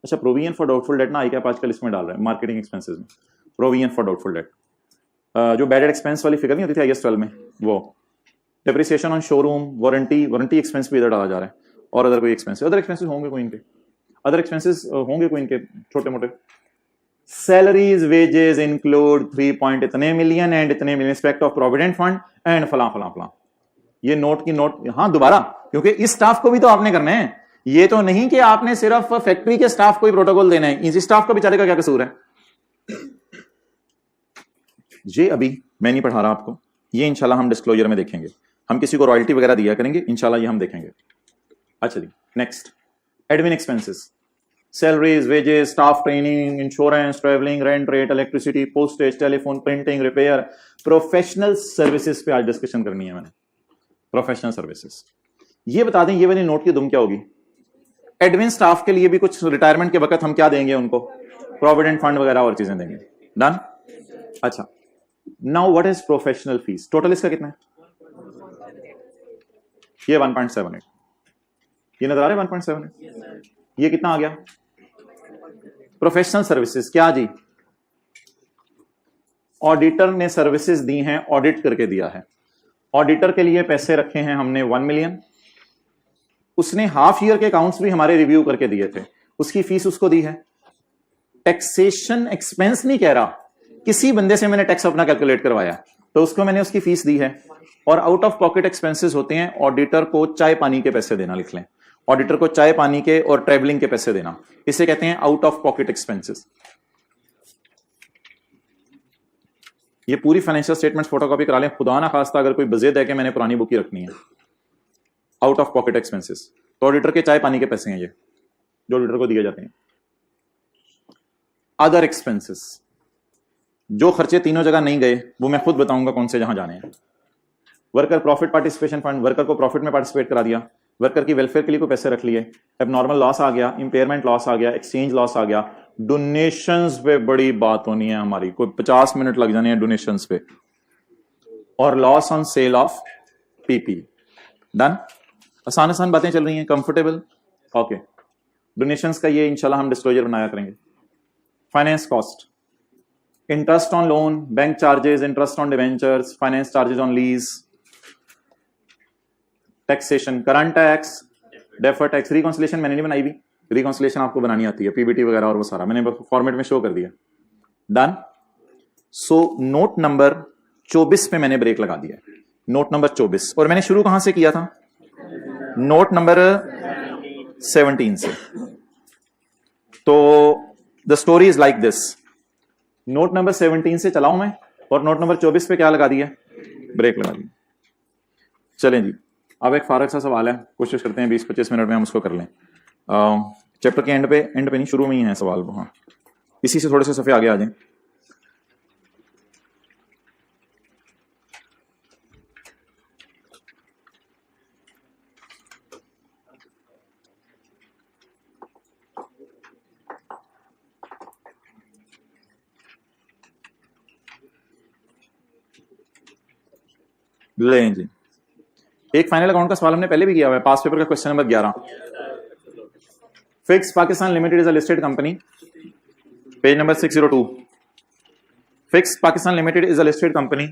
[SPEAKER 1] अच्छा, प्रोविजन फॉर डाउटफुल डेट ना आई कैप आजकल इसमें डाल रहे हैं मार्केटिंग एक्सपेंसेस में, प्रोविजन फॉर डाउटफुल डेट। जो बैड एक्सपेंस वाली फिगर नहीं होती थी IAS 12 में, वो depreciation on showroom, warranty expense भी इधर डाला जा रहा है, और अदर कोई एक्सपेंस, अदर एक्सपेंसेस होंगे कोई इनके, अदर एक्सपेंसेस होंगे कोई इनके छोटे मोटे। सैलरीज वेजेस इंक्लूड 3 इतने मिलियन एंड इतने million respect of provident fund and फला फला फला। ये नोट की नोट, हाँ दोबारा, क्योंकि इस स्टाफ को भी तो आपने करना है, ये तो नहीं कि आपने सिर्फ फैक्ट्री के स्टाफ को ही प्रोटोकॉल देना है, इस स्टाफ का बेचारे का क्या कसूर है। ये अभी मैं नहीं पढ़ा रहा आपको, ये इंशाल्लाह हम डिस्क्लोजर में देखेंगे, हम किसी को रॉयल्टी वगैरह दिया करेंगे इंशाल्लाह, ये हम देखेंगे। अच्छा जी, next admin expenses, salaries, wages, staff training, insurance, travelling, rent, rate, electricity, postage, telephone, printing, repair, professional services पे आज डिस्कशन करनी है मैंने। प्रोफेशनल सर्विसेज, ये बता दें ये वाली नोट की दुम क्या होगी। एडमिन स्टाफ के लिए भी कुछ रिटायरमेंट के वक्त हम क्या देंगे उनको, प्रोविडेंट फंड वगैरह और चीजें देंगे। डन। अच्छा, now what is professional fees, total इसका कितना है? ये 1.78, ये नजर आ रहा है 1.78, ये कितना आ गया? प्रोफेशनल सर्विसेज क्या जी? ऑडिटर ने सर्विसेज दी हैं, ऑडिट करके दिया है, ऑडिटर के लिए पैसे रखे हैं हमने 1 मिलियन, उसने हाफ ईयर के अकाउंट्स भी हमारे रिव्यू करके दिए थे, उसकी फीस उसको दी है। टैक्सेशन एक्सपेंस नहीं कह रहा, किसी बंदे से मैंने टैक्स अपना कैलकुलेट करवाया तो उसको मैंने उसकी फीस दी है। और आउट ऑफ पॉकेट एक्सपेंसेस होते हैं, ऑडिटर को चाय पानी के पैसे देना, लिख लें, ऑडिटर को चाय पानी के और ट्रैवलिंग के पैसे देना, इसे कहते हैं आउट ऑफ पॉकेट एक्सपेंसेस। ये पूरी फाइनेंशियल स्टेटमेंट्स फोटोकॉपी करा लें, खुदा ना खास्ता अगर कोई बजेद है कि मैंने पुरानी बुक ही रखनी है। आउट ऑफ पॉकेट एक्सपेंसेस, तो ऑडिटर के चाय पानी के पैसे हैं ये, जो ऑडिटर को दिए जाते हैं। अदर एक्सपेंसेस, जो खर्चे तीनों जगह नहीं गए वो मैं खुद बताऊंगा कौन से जहां जाने हैं। Worker profit participation fund, worker को प्रॉफिट में पार्टिसिपेट करा दिया, वर्कर की वेलफेयर के लिए कोई पैसे रख लिए, एबनॉर्मल लॉस आ गया, इंपेयरमेंट लॉस आ गया, एक्सचेंज लॉस आ गया। डोनेशंस पे बड़ी बात होनी है हमारी, कोई 50 मिनट लग जाने हैं डोनेशंस पे। और loss on sale of PP. Done. आसान आसान बातें चल रही हैं, कंफर्टेबल, ओके। डोनेशंस का ये इंशाल्लाह हम डिस्क्लोजर बनाया करेंगे। Finance cost, interest on loan, bank charges, interest on debentures, finance charges on lease, taxation, current tax, deferred tax, reconciliation मैंने नहीं बनाई भी, रिकॉन्सिलेशन आपको बनानी आती है, पीबीटी वगैरह और वो सारा मैंने फॉर्मेट में शो कर दिया। डन। सो नोट नंबर 24 पे मैंने ब्रेक लगा दिया, नोट नंबर 24, और मैंने शुरू कहां से किया था? नोट नंबर 17 से। तो the story is like this, note number 17 से चलाऊं मैं, और नोट नंबर 24 पे क्या लगा दिया? ब्रेक लगा दिया। चलें जी, अब एक फारग सा सवाल है, कोशिश करते हैं 20-25 मिनट में हम उसको कर लें। चैप्टर के एंड पे नहीं, शुरू में ही है सवाल वो, हाँ, इसी से थोड़े से सफ़े आगे आ जाएं। लें जी, एक फाइनल अकाउंट का सवाल हमने पहले भी किया हुआ है, पास पेपर का question number 11। Fix Pakistan limited is a listed company, page number 602। Fix Pakistan limited is a listed company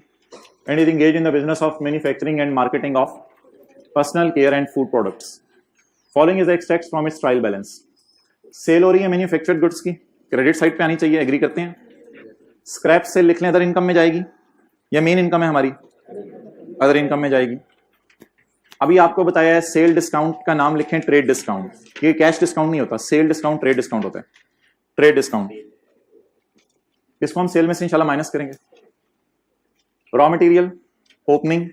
[SPEAKER 1] and is engaged in the business of manufacturing and marketing of personal care and food products. Following is the extracts from its trial balance. Sale हो रही है manufactured goods की, credit side पे आनी चाहिए, agree करते हैं? Scrap cell लिख लें, अदर इनकम में जाएगी, या मेन इनकम है हमारी? अदर इनकम में जाएगी। अभी आपको बताया है सेल डिस्काउंट का नाम लिखें ट्रेड डिस्काउंट, ये कैश डिस्काउंट नहीं होता, सेल डिस्काउंट ट्रेड डिस्काउंट होता है। ट्रेड डिस्काउंट इसको हम सेल में से इंशाल्लाह माइनस करेंगे। Raw material opening,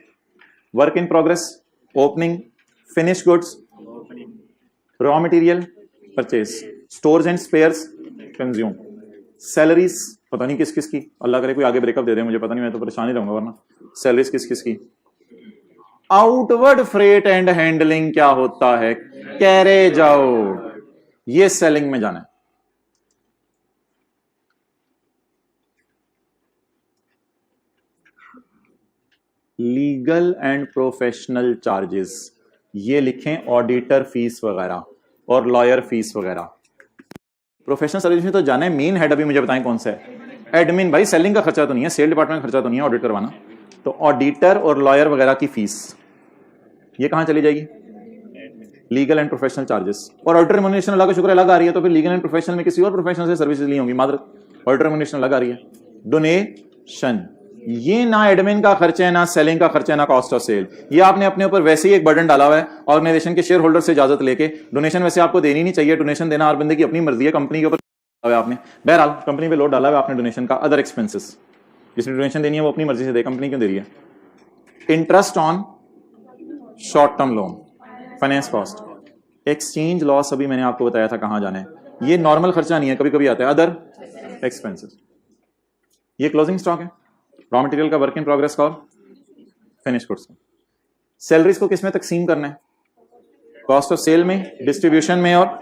[SPEAKER 1] work in progress opening, finish goods raw material purchase, stores and spheres consume, salaries पता नहीं किस किस की, अल्लाह करे कोई आगे ब्रेकअप दे दे, मुझे पता नहीं, मैं तो परेशान ही रहूंगा वरना। सैलरीज किस किस की। आउटवर्ड फ्रेट एंड हैंडलिंग क्या होता है? कैरेज आउट, ये सेलिंग में जाना है। लीगल एंड प्रोफेशनल चार्जेस, ये लिखें ऑडिटर फीस वगैरह और लॉयर फीस वगैरह। प्रोफेशनल सर्विस में तो जाना है, मेन हेड अभी मुझे बताएं कौन सा है? एडमिन। भाई सेलिंग का खर्चा तो नहीं है, सेल डिपार्टमेंट का खर्चा तो नहीं है ऑडिट करवाना, तो ऑडिटर और लॉयर वगैरह की फीस ये कहां चली जाएगी? Legal and professional charges. और ऑडिटर रेम्युनरेशन अल्लाह का शुक्र अलग आ रही है, तो फिर लीगल एंड प्रोफेशनल में किसी और प्रोफेशनल से सर्विसेज ली होंगी, मात्र ऑडिटर रेम्युनरेशन अलग आ रही है। डोनेशन, ये ना एडमिन का खर्चा है, ना सेलिंग का खर्चा है, ना कॉस्ट ऑफ सेल, ये आपने अपने ऊपर वैसे ही एक बर्डन डाला हुआ है ऑर्गेनाइजेशन के शेयर होल्डर से इजाजत लेके। डोनेशन वैसे आपको देनी नहीं चाहिए, डोनेशन देना हर बंदे की अपनी मर्जी है, कंपनी के ऊपर आपने, बहरहाल कंपनी पे लोड डाला हुआ आपने डोनेशन का। अदर एक्सपेंसेस, जिसने डोनेशन देनी है वो अपनी मर्जी से दे, कंपनी क्यों दे रही है? Interest on short term loan, finance cost, exchange loss, अभी मैंने आपको बताया था कहां जाना है, ये नॉर्मल खर्चा नहीं है, कभी कभी आता है। अदर एक्सपेंसेस, ये क्लोजिंग स्टॉक है, रॉ मटेरियल का, वर्क इन प्रोग्रेस का और फिनिश गुड्स का। सैलरीज को किस में तकसीम करना है? कॉस्ट ऑफ सेल में, डिस्ट्रीब्यूशन में और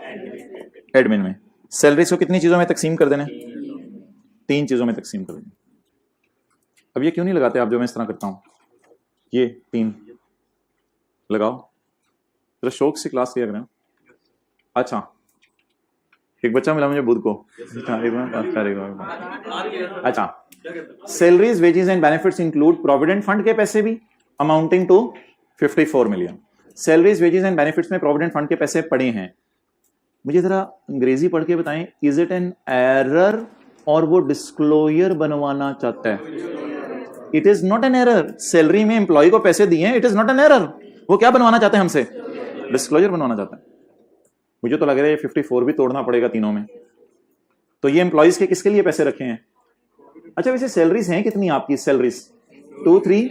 [SPEAKER 1] एडमिन में। सैलरीज को कितनी चीजों में तकसीम कर देना है? 3 चीजों में तकसीम कर देना। अब ये क्यों नहीं लगाते आप जो मैं इस तरह करता हूं? ये 3 लगाओ, जरा शौक से क्लास लिया करें। अच्छा, एक बच्चा मिला मुझे बुध को। अच्छा, salaries, wages and benefits include provident fund के पैसे भी amounting to 54 million. Salaries, wages and benefits में प्रोविडेंट फंड के पैसे पड़े हैं। मुझे जरा अंग्रेजी पढ़ के बताएं, इज इट एन एरर और वो डिस्क्लोजर बनवाना चाहता है? It is not an error. Salary में एम्प्लॉय को पैसे दिए हैं, it is not an error. वो क्या बनवाना चाहते हैं हमसे? डिस्क्लोजर बनवाना चाहता है। मुझे तो लग रहा है 54 भी तोड़ना पड़ेगा तीनों में। तो ये एम्प्लॉयज के किसके लिए पैसे रखे हैं? अच्छा, वैसे सैलरीज हैं कितनी आपकी? सैलरीज 2, 3,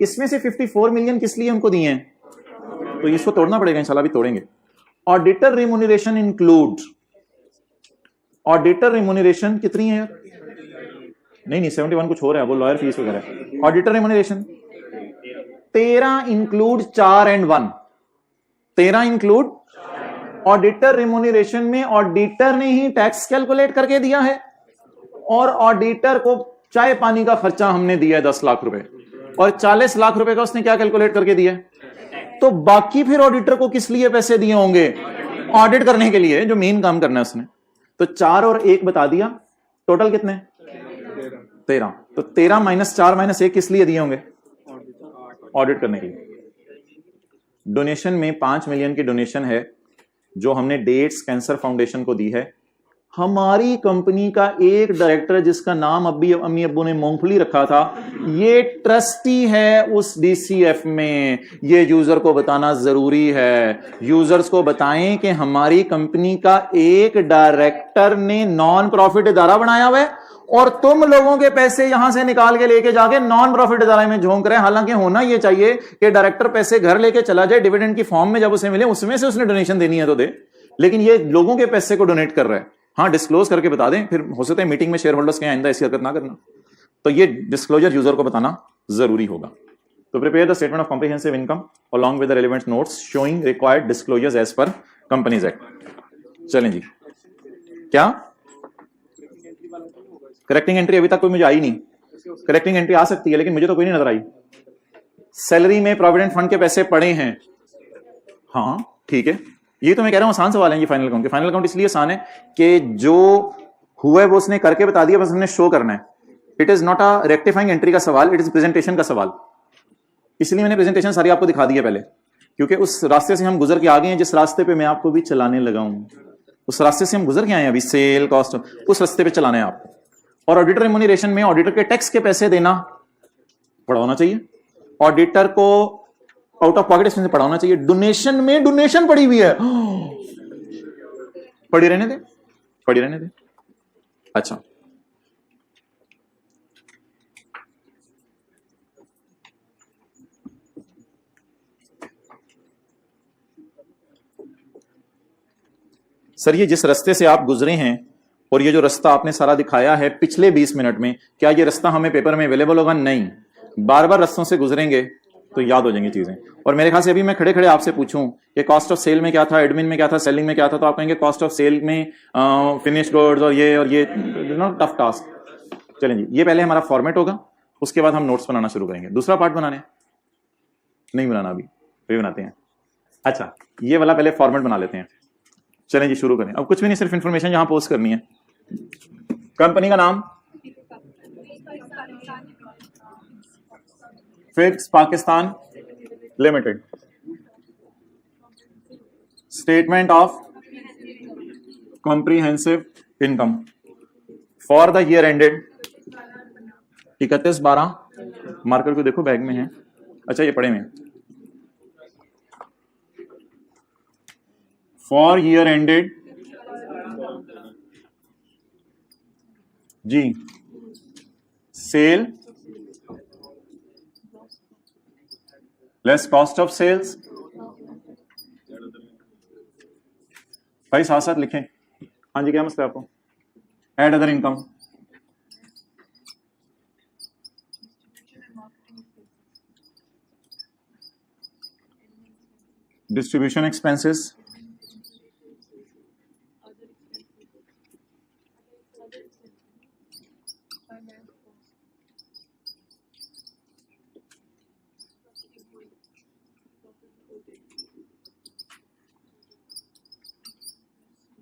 [SPEAKER 1] इसमें से 54 मिलियन किस लिए हमको दिए हैं? तो इसको तोड़ना पड़ेगा, इंशाल्लाह भी तोड़ेंगे। Auditor remuneration include, auditor remuneration कितनी है? नहीं 71 कुछ हो रहा है, वो लॉयर फीस वगैरह। Auditor remuneration 13 include 4 and 1, 13 include. Auditor remuneration में ऑडिटर ने ही टैक्स कैलकुलेट करके दिया है, और ऑडिटर को चाय पानी का खर्चा हमने दिया है 10 लाख रुपए, और 40 लाख रुपए का उसने क्या कैलकुलेट करके दिया है? तो बाकी फिर ऑडिटर को किस लिए पैसे दिए होंगे? ऑडिट करने के लिए, जो मेन काम करना है उसने। तो 4 और 1 बता दिया, टोटल कितने? 13। तो 13 - 4 - 1 किस लिए दिए होंगे? ऑडिट करने के लिए। डोनेशन में 5 मिलियन की डोनेशन है जो हमने डेट्स कैंसर फाउंडेशन को दी है। हमारी कंपनी का एक डायरेक्टर जिसका नाम अभी अम्मी अब्बू ने मूंगफली रखा था, ये ट्रस्टी है उस डीसीएफ में। ये यूजर को बताना जरूरी है। यूजर्स को बताएं कि हमारी कंपनी का एक डायरेक्टर ने नॉन प्रॉफिट इदारा बनाया हुआ है और तुम लोगों के पैसे यहां से निकाल के लेके जाके नॉन प्रॉफिट इदारे में झोंक रहे हैं। हालांकि होना यह चाहिए कि डायरेक्टर पैसे घर लेके चला जाए, डिविडेंड की फॉर्म में जब उसे मिले उसमें से उसने डोनेशन देनी है तो दे, लेकिन ये लोगों के पैसे को डोनेट कर रहा है। हाँ, डिस्क्लोज करके बता दें, फिर हो सकता है मीटिंग में शेयर होल्डर्स के आइंदा ऐसी हरकत ना करना। तो ये डिस्क्लोजर यूजर को बताना जरूरी होगा। तो prepare the statement of comprehensive income along with the relevant notes showing required disclosures as per Companies Act। चलें जी, क्या करेक्टिंग एंट्री अभी तक कोई मुझे आई नहीं। करेक्टिंग एंट्री आ सकती है लेकिन मुझे तो कोई नहीं नजर आई। सैलरी में प्रोविडेंट फंड के पैसे पड़े हैं, हाँ ठीक है, ये तो मैं कह रहा हूं आसान सवाल है ये फाइनल अकाउंट के। फाइनल अकाउंट इसलिए आसान है कि जो हुआ है वो उसने करके बता दिया, बस हमने शो करना है। It is not a rectifying entry का सवाल, इट इज प्रेजेंटेशन का सवाल। इसलिए मैंने प्रेजेंटेशन सारी आपको दिखा दी है पहले, क्योंकि उस रास्ते से हम गुजर के आ गए हैं जिस रास्ते पे मैं आपको भी चलाने लगा हूं। उस रास्ते से हम गुजर के आए हैं अभी, सेल कॉस्ट, उस रास्ते पे चलाना है आपको। और ऑडिटर रेम्यूनरेशन में ऑडिटर के टैक्स के पैसे देना पड़ा होना चाहिए, ऑडिटर को आउट ऑफ पॉकेट एक्सपेंस पड़ा होना चाहिए। डोनेशन में डोनेशन पड़ी हुई है, पड़ी रहने दे, पड़ी रहने दे। अच्छा, सर ये जिस रास्ते से आप गुजरे हैं और ये जो रास्ता आपने सारा दिखाया है पिछले 20 मिनट में, क्या ये रास्ता हमें पेपर में अवेलेबल होगा? नहीं। बार बार रास्तों से गुजरेंगे तो याद हो जाएंगी चीजें। और मेरे ख्याल से अभी मैं खड़े खड़े आपसे पूछूं कि कॉस्ट ऑफ सेल में क्या था, एडमिन में क्या था, सेलिंग में क्या था, तो आप कहेंगे कॉस्ट ऑफ सेल में फिनिश गुड्स और ये टफ टास्क। चलें जी, ये पहले हमारा फॉर्मेट होगा, उसके बाद हम नोट्स बनाना शुरू करेंगे। दूसरा पार्ट बनाने नहीं बनाना, अभी बनाते हैं। अच्छा, ये वाला पहले फॉर्मेट बना लेते हैं। चलें जी, शुरू करें। अब कुछ भी नहीं, सिर्फ इंफॉर्मेशन यहां पोस्ट करनी है। कंपनी का नाम fix Pakistan limited. Statement of comprehensive income for the year ended 31/12। Marker को देखो बैग में है, अच्छा ये पड़े में। फॉर ईयर एंडेड जी, sale less cost of sales. भाई साथ साथ लिखें। हाँ जी, क्या मसला है आपको? Add other income, distribution expenses,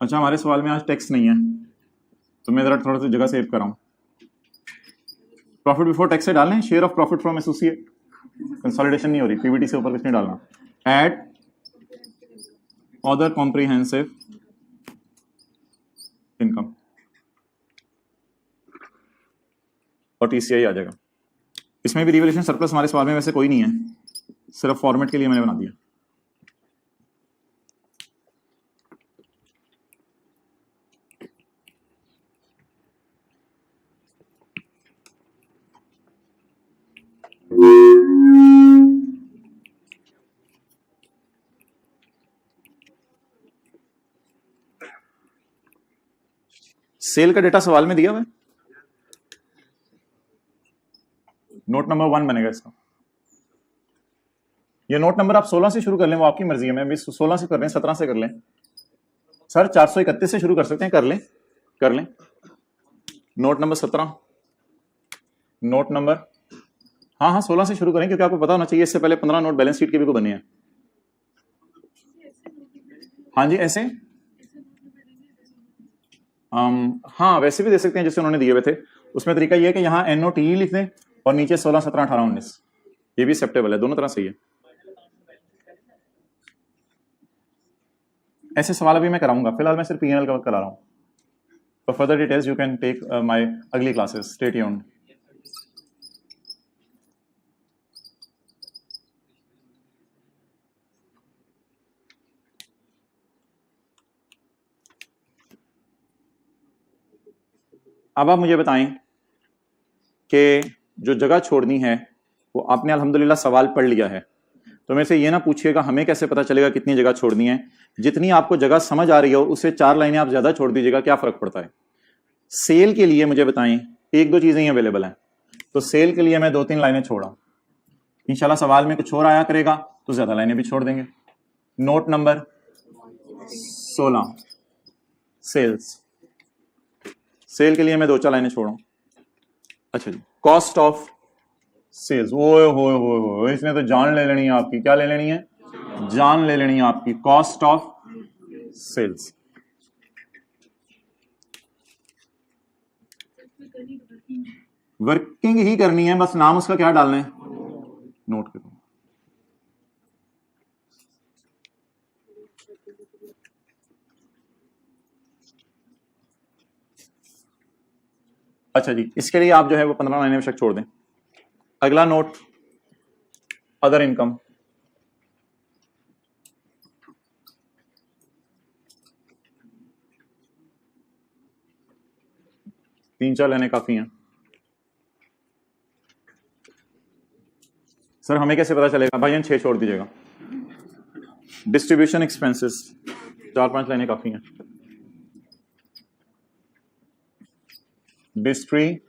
[SPEAKER 1] अच्छा हमारे सवाल में आज टैक्स नहीं है तो मैं जरा थोड़ा सी जगह सेव कर रहा हूं। प्रॉफिट बिफोर टैक्स से डालें, share of profit from associate, consolidation नहीं हो रही, पीबीटी से ऊपर कुछ नहीं डालना। ऐड अदर कॉम्प्रिहेंसिव इनकम और टीसीआई आ जाएगा। इसमें भी रिवैल्यूएशन सरप्लस हमारे सवाल में वैसे कोई नहीं है, सिर्फ फॉर्मेट के लिए मैंने बना दिया। सेल का डेटा सवाल में दिया हुआ है, नोट नंबर 1 बनेगा इसका। ये नोट नंबर आप 16 से शुरू कर लें, वो आपकी मर्जी है। मैं भी 16 से कर लें, 17 से कर लें। सर 431 से शुरू कर सकते हैं, कर लें कर लें। नोट नंबर 17, नोट नंबर हाँ 16 से शुरू करें, क्योंकि आपको पता होना चाहिए इससे पहले 15 नोट बैलेंस शीट के भी को बने हैं। हाँ जी ऐसे हाँ वैसे भी दे सकते हैं जैसे उन्होंने दिए हुए थे। उसमें तरीका ये है कि यहाँ NOTE लिख दें और नीचे 16, 17, 18, 19, ये भी एक्सेप्टेबल है, दोनों तरह सही है। ऐसे सवाल अभी मैं कराऊंगा, फिलहाल मैं सिर्फ PNL का करा रहा हूँ। For further details you can take my ugly classes. Stay tuned. अब आप मुझे बताएं कि जो जगह छोड़नी है वो आपने अल्हम्दुलिल्लाह सवाल पढ़ लिया है, तो मेरे से ये ना पूछिएगा हमें कैसे पता चलेगा कितनी जगह छोड़नी है। जितनी आपको जगह समझ आ रही हो उससे 4 लाइनें आप ज्यादा छोड़ दीजिएगा, क्या फर्क पड़ता है। सेल के लिए मुझे बताएं 1-2 चीजें ही अवेलेबल हैं, तो सेल के लिए मैं 2-3 लाइनें छोड़ा, इंशाल्लाह सवाल में कुछ और आया करेगा तो ज्यादा लाइनें भी छोड़ देंगे। नोट नंबर 16 सेल्स, सेल के लिए मैं 2-4 लाइनें छोड़ा। अच्छा जी, कॉस्ट ऑफ सेल्स, ओए होए होए होए, इसने तो जान ले लेनी है आपकी। क्या ले लेनी है? जान ले लेनी है आपकी। कॉस्ट ऑफ सेल्स, वर्किंग ही करनी है, बस नाम उसका क्या डालना है नोट करो। अच्छा जी, इसके लिए आप जो है वो 15 लाइनें बेशक छोड़ दें। अगला नोट अदर इनकम, तीन चार लाइनें काफी हैं। सर हमें कैसे पता चलेगा? भाई 6 छोड़ दीजिएगा। डिस्ट्रीब्यूशन एक्सपेंसेस 4-5 लाइनें काफी हैं। डिस्ट्रीब्यूशन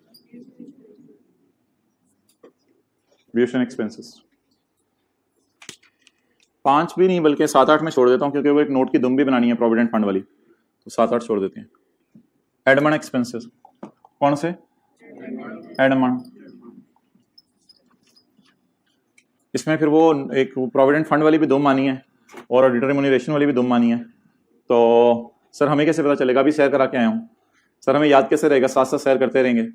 [SPEAKER 1] एक्सपेंसेस 5 भी नहीं बल्कि 7-8 में छोड़ देता हूं, क्योंकि वो एक नोट की दुम भी बनानी है प्रोविडेंट फंड वाली, तो 7-8 छोड़ देते हैं। एडमन एक्सपेंसेस, कौन से? एडमन, इसमें फिर वो एक प्रोविडेंट फंड वाली भी दुम मानी है और ऑडिटर रिम्यूनरेशन वाली भी दुम मानी है। तो सर हमें कैसे पता चलेगा? अभी शेयर करा के आया हूँ सर, हमें याद कैसे रहेगा? साथ साथ शेयर करते रहेंगे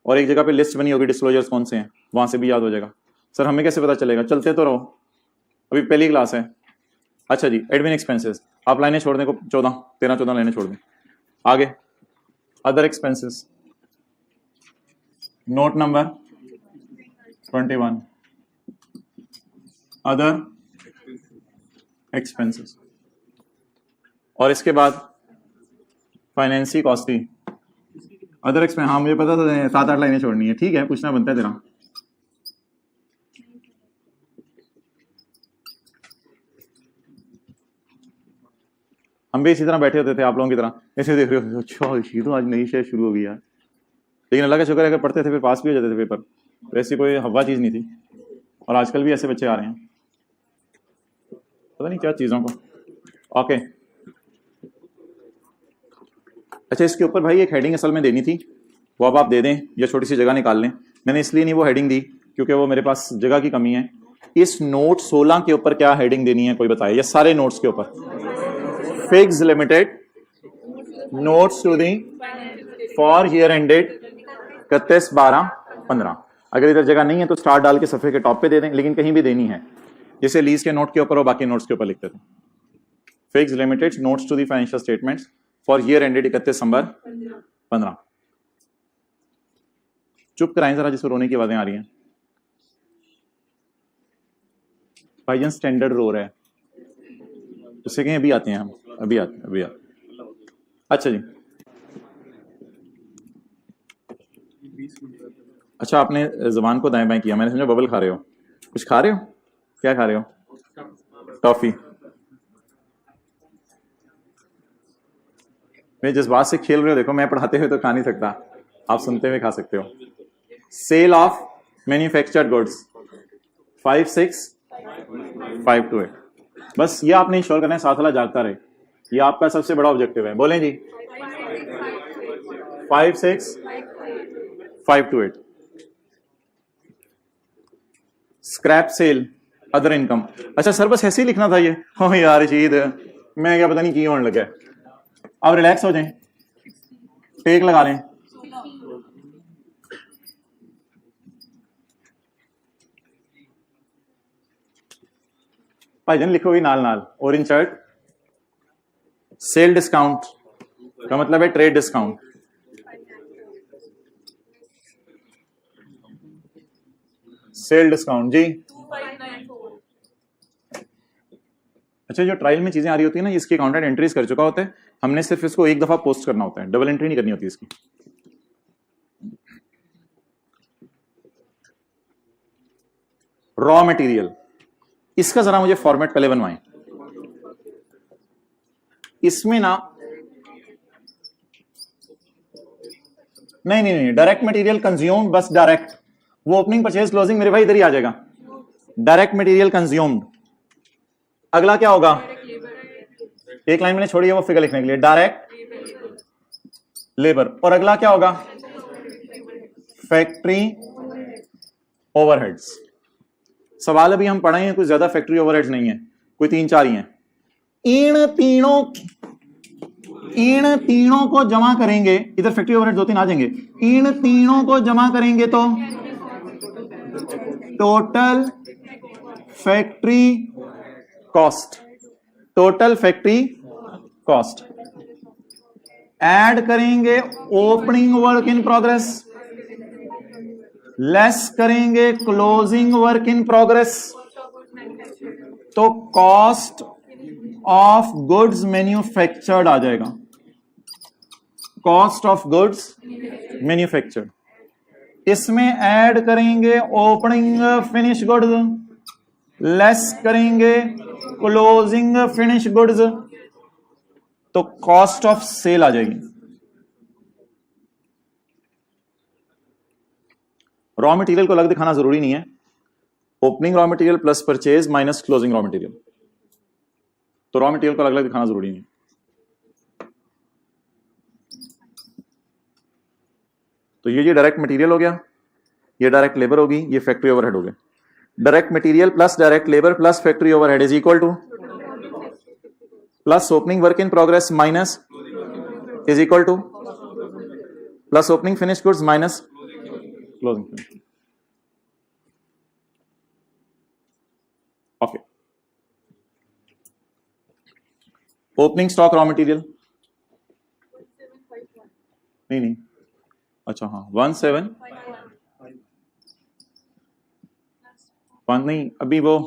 [SPEAKER 1] और एक जगह पे लिस्ट बनी होगी डिस्क्लोजर्स कौन से हैं, वहां से भी याद हो जाएगा। सर हमें कैसे पता चलेगा? चलते तो रहो, अभी पहली क्लास है। अच्छा जी, एडमिन एक्सपेंसेस आप लाइनें छोड़ दें को 13-14 लाइनें छोड़ दें। आगे other expenses, note number 21 other expenses, और इसके बाद फाइनेंसी कॉस्टी अदर एक्सपेंस। हाँ मुझे पता था 7-8 लाइनें छोड़नी है, ठीक है, पूछना बनता है तेरा। हम भी इसी तरह बैठे होते थे आप लोगों की तरह, ऐसे देख रहे हो, अच्छा ये तो आज नई शेयर शुरू हो गई यार। लेकिन अल्लाह का शुक्र है अगर पढ़ते थे फिर पास भी हो जाते थे पेपर, तो ऐसी कोई हवा चीज नहीं थी। और आजकल भी ऐसे बच्चे आ रहे हैं, पता नहीं क्या चीजों को। ओके अच्छा, इसके ऊपर भाई एक हेडिंग असल में देनी थी, वो अब आप दे दें या छोटी सी जगह निकाल लें। मैंने इसलिए नहीं वो हेडिंग दी क्योंकि वो मेरे पास जगह की कमी है। इस नोट 16 के ऊपर क्या हेडिंग देनी है कोई बताए, या सारे नोट्स के ऊपर? Fix limited notes to the for year ended 31/12/15। अगर इधर जगह नहीं है तो स्टार डाल के सफे के टॉप पे दे दें, लेकिन कहीं भी देनी है, जैसे लीज के नोट के ऊपर और बाकी नोट्स के ऊपर लिखते थे। Fix limited notes to the financial statements for year ended 31/12/15। चुप कराएं जरा, जिसको रोने की आवाजें आ रही हैं। भाईजान स्टैंडर्ड रो रहा है, उससे कहीं अभी आते हैं हम, अभी आते। अच्छा जी, अच्छा आपने जबान को दाएं बाएं किया, मैंने समझा बबल खा रहे हो। कुछ खा रहे हो? क्या खा रहे हो? टॉफी। मैं जिस बात से खेल रहे हो, देखो मैं पढ़ाते हुए तो खा नहीं सकता, आप सुनते हुए खा सकते हो। Sale of manufactured goods 56528। बस ये आपने इंश्योर करना है साथ वाला जागता रहे, ये आपका सबसे बड़ा ऑब्जेक्टिव है। बोलें जी 56528। Scrap sale other income. अच्छा सर बस ऐसे ही लिखना था ये? हाँ यार रशीद मैं क्या पता नहीं की होने लगा है। अब रिलैक्स हो जाएं, टेक लगा लें। भाईजान लिखोगे नाल नाल और इंसर्ट सेल डिस्काउंट का मतलब है ट्रेड डिस्काउंट। सेल डिस्काउंट जी। अच्छा, जो ट्रायल में चीजें आ रही होती है ना, इसकी अकाउंटेंट एंट्रीज कर चुका होता है, हमने सिर्फ इसको एक दफा पोस्ट करना होता है, डबल एंट्री नहीं करनी होती इसकी। रॉ मटेरियल, इसका जरा मुझे फॉर्मेट पहले बनवाएं। इसमें ना नहीं, डायरेक्ट मटेरियल कंज्यूम्ड, बस डायरेक्ट, वो ओपनिंग परचेज क्लोजिंग मेरे भाई इधर ही आ जाएगा। डायरेक्ट मटेरियल कंज्यूम्ड, अगला क्या होगा? एक लाइन मैंने छोड़ी है वो फिगर लिखने के लिए, डायरेक्ट लेबर, और अगला क्या होगा? Factory overheads. सवाल अभी हम पढ़ाए हैं, कुछ ज्यादा फैक्ट्री ओवरहेड्स नहीं है, कोई 3-4 ही हैं। इन तीनों को जमा करेंगे, इधर फैक्ट्री ओवरहेड्स 2-3 आ जाएंगे, इन तीनों को जमा करेंगे तो total factory cost, total factory cost add करेंगे opening work in progress, less करेंगे क्लोजिंग वर्क इन प्रोग्रेस, तो कॉस्ट ऑफ गुड्स मैन्युफैक्चर्ड आ जाएगा। कॉस्ट ऑफ गुड्स मैन्युफैक्चर्ड, इसमें ऐड करेंगे ओपनिंग फिनिश गुड्स, लेस करेंगे क्लोजिंग फिनिश गुड्स, तो cost of sale आ जाएगी। रॉ मटेरियल को अलग दिखाना जरूरी नहीं है, opening raw material plus purchase minus closing raw material, तो रॉ मटेरियल को अलग अलग दिखाना जरूरी नहीं है। तो ये डायरेक्ट मटेरियल हो गया, ये डायरेक्ट लेबर होगी, ये फैक्ट्री ओवरहेड हो गया। Direct material plus direct labour plus factory overhead is equal two plus opening work in progress minus is equal two plus opening finish goods minus closing finish. Okay, opening stock raw material नहीं, अच्छा हाँ 17 नहीं, अभी वो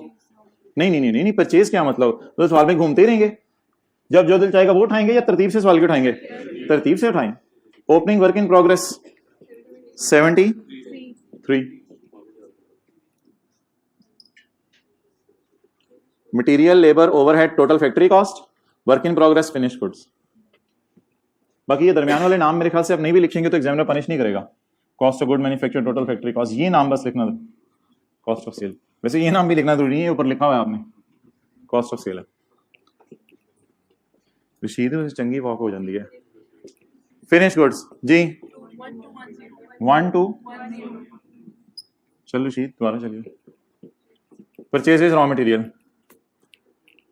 [SPEAKER 1] नहीं, purchase क्या मतलब? तो सवाल में घूमते ही रहेंगे, जब जो दिल चाहेगा वो उठाएंगे, या तरतीब से सवाल क्यों उठाएंगे? तरतीब से उठाएं। Opening work in progress 73, material labour overhead total factory cost, work in progress finish goods. बाकी ये दरमियान वाले नाम मेरे ख्याल से आप नहीं भी लिखेंगे तो एग्जामिनर पनिश नहीं करेगा। Cost of good manufacture total factory cost, ये नाम बस लिखना, कॉस्ट ऑफ सेल। वैसे ये नाम भी लिखना जरूरी है, ऊपर लिखा हुआ है आपने, कॉस्ट ऑफ सेल है। रशीद चंगी वॉक हो जाती है। फिनिश गुड्स जी 1 2, चलो रशीद दोबारा चलिए। Purchases raw material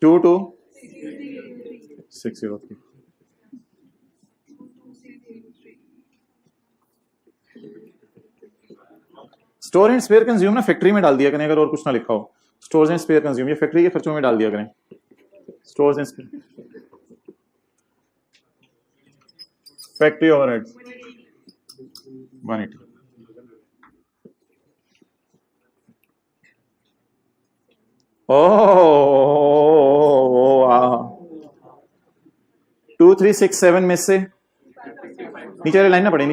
[SPEAKER 1] 2 2 6 0 3। Store and spare consume ना फैक्ट्री में डाल दिया करें, अगर और कुछ ना लिखा हो। स्टोर्स एंड स्पेयर कंज्यूम ये फैक्ट्री के खर्चों में डाल दिया करें। Stores and spare, factory overheads 180। Oh 2 3 6 7 में से नीचे वाली लाइन ना पड़े,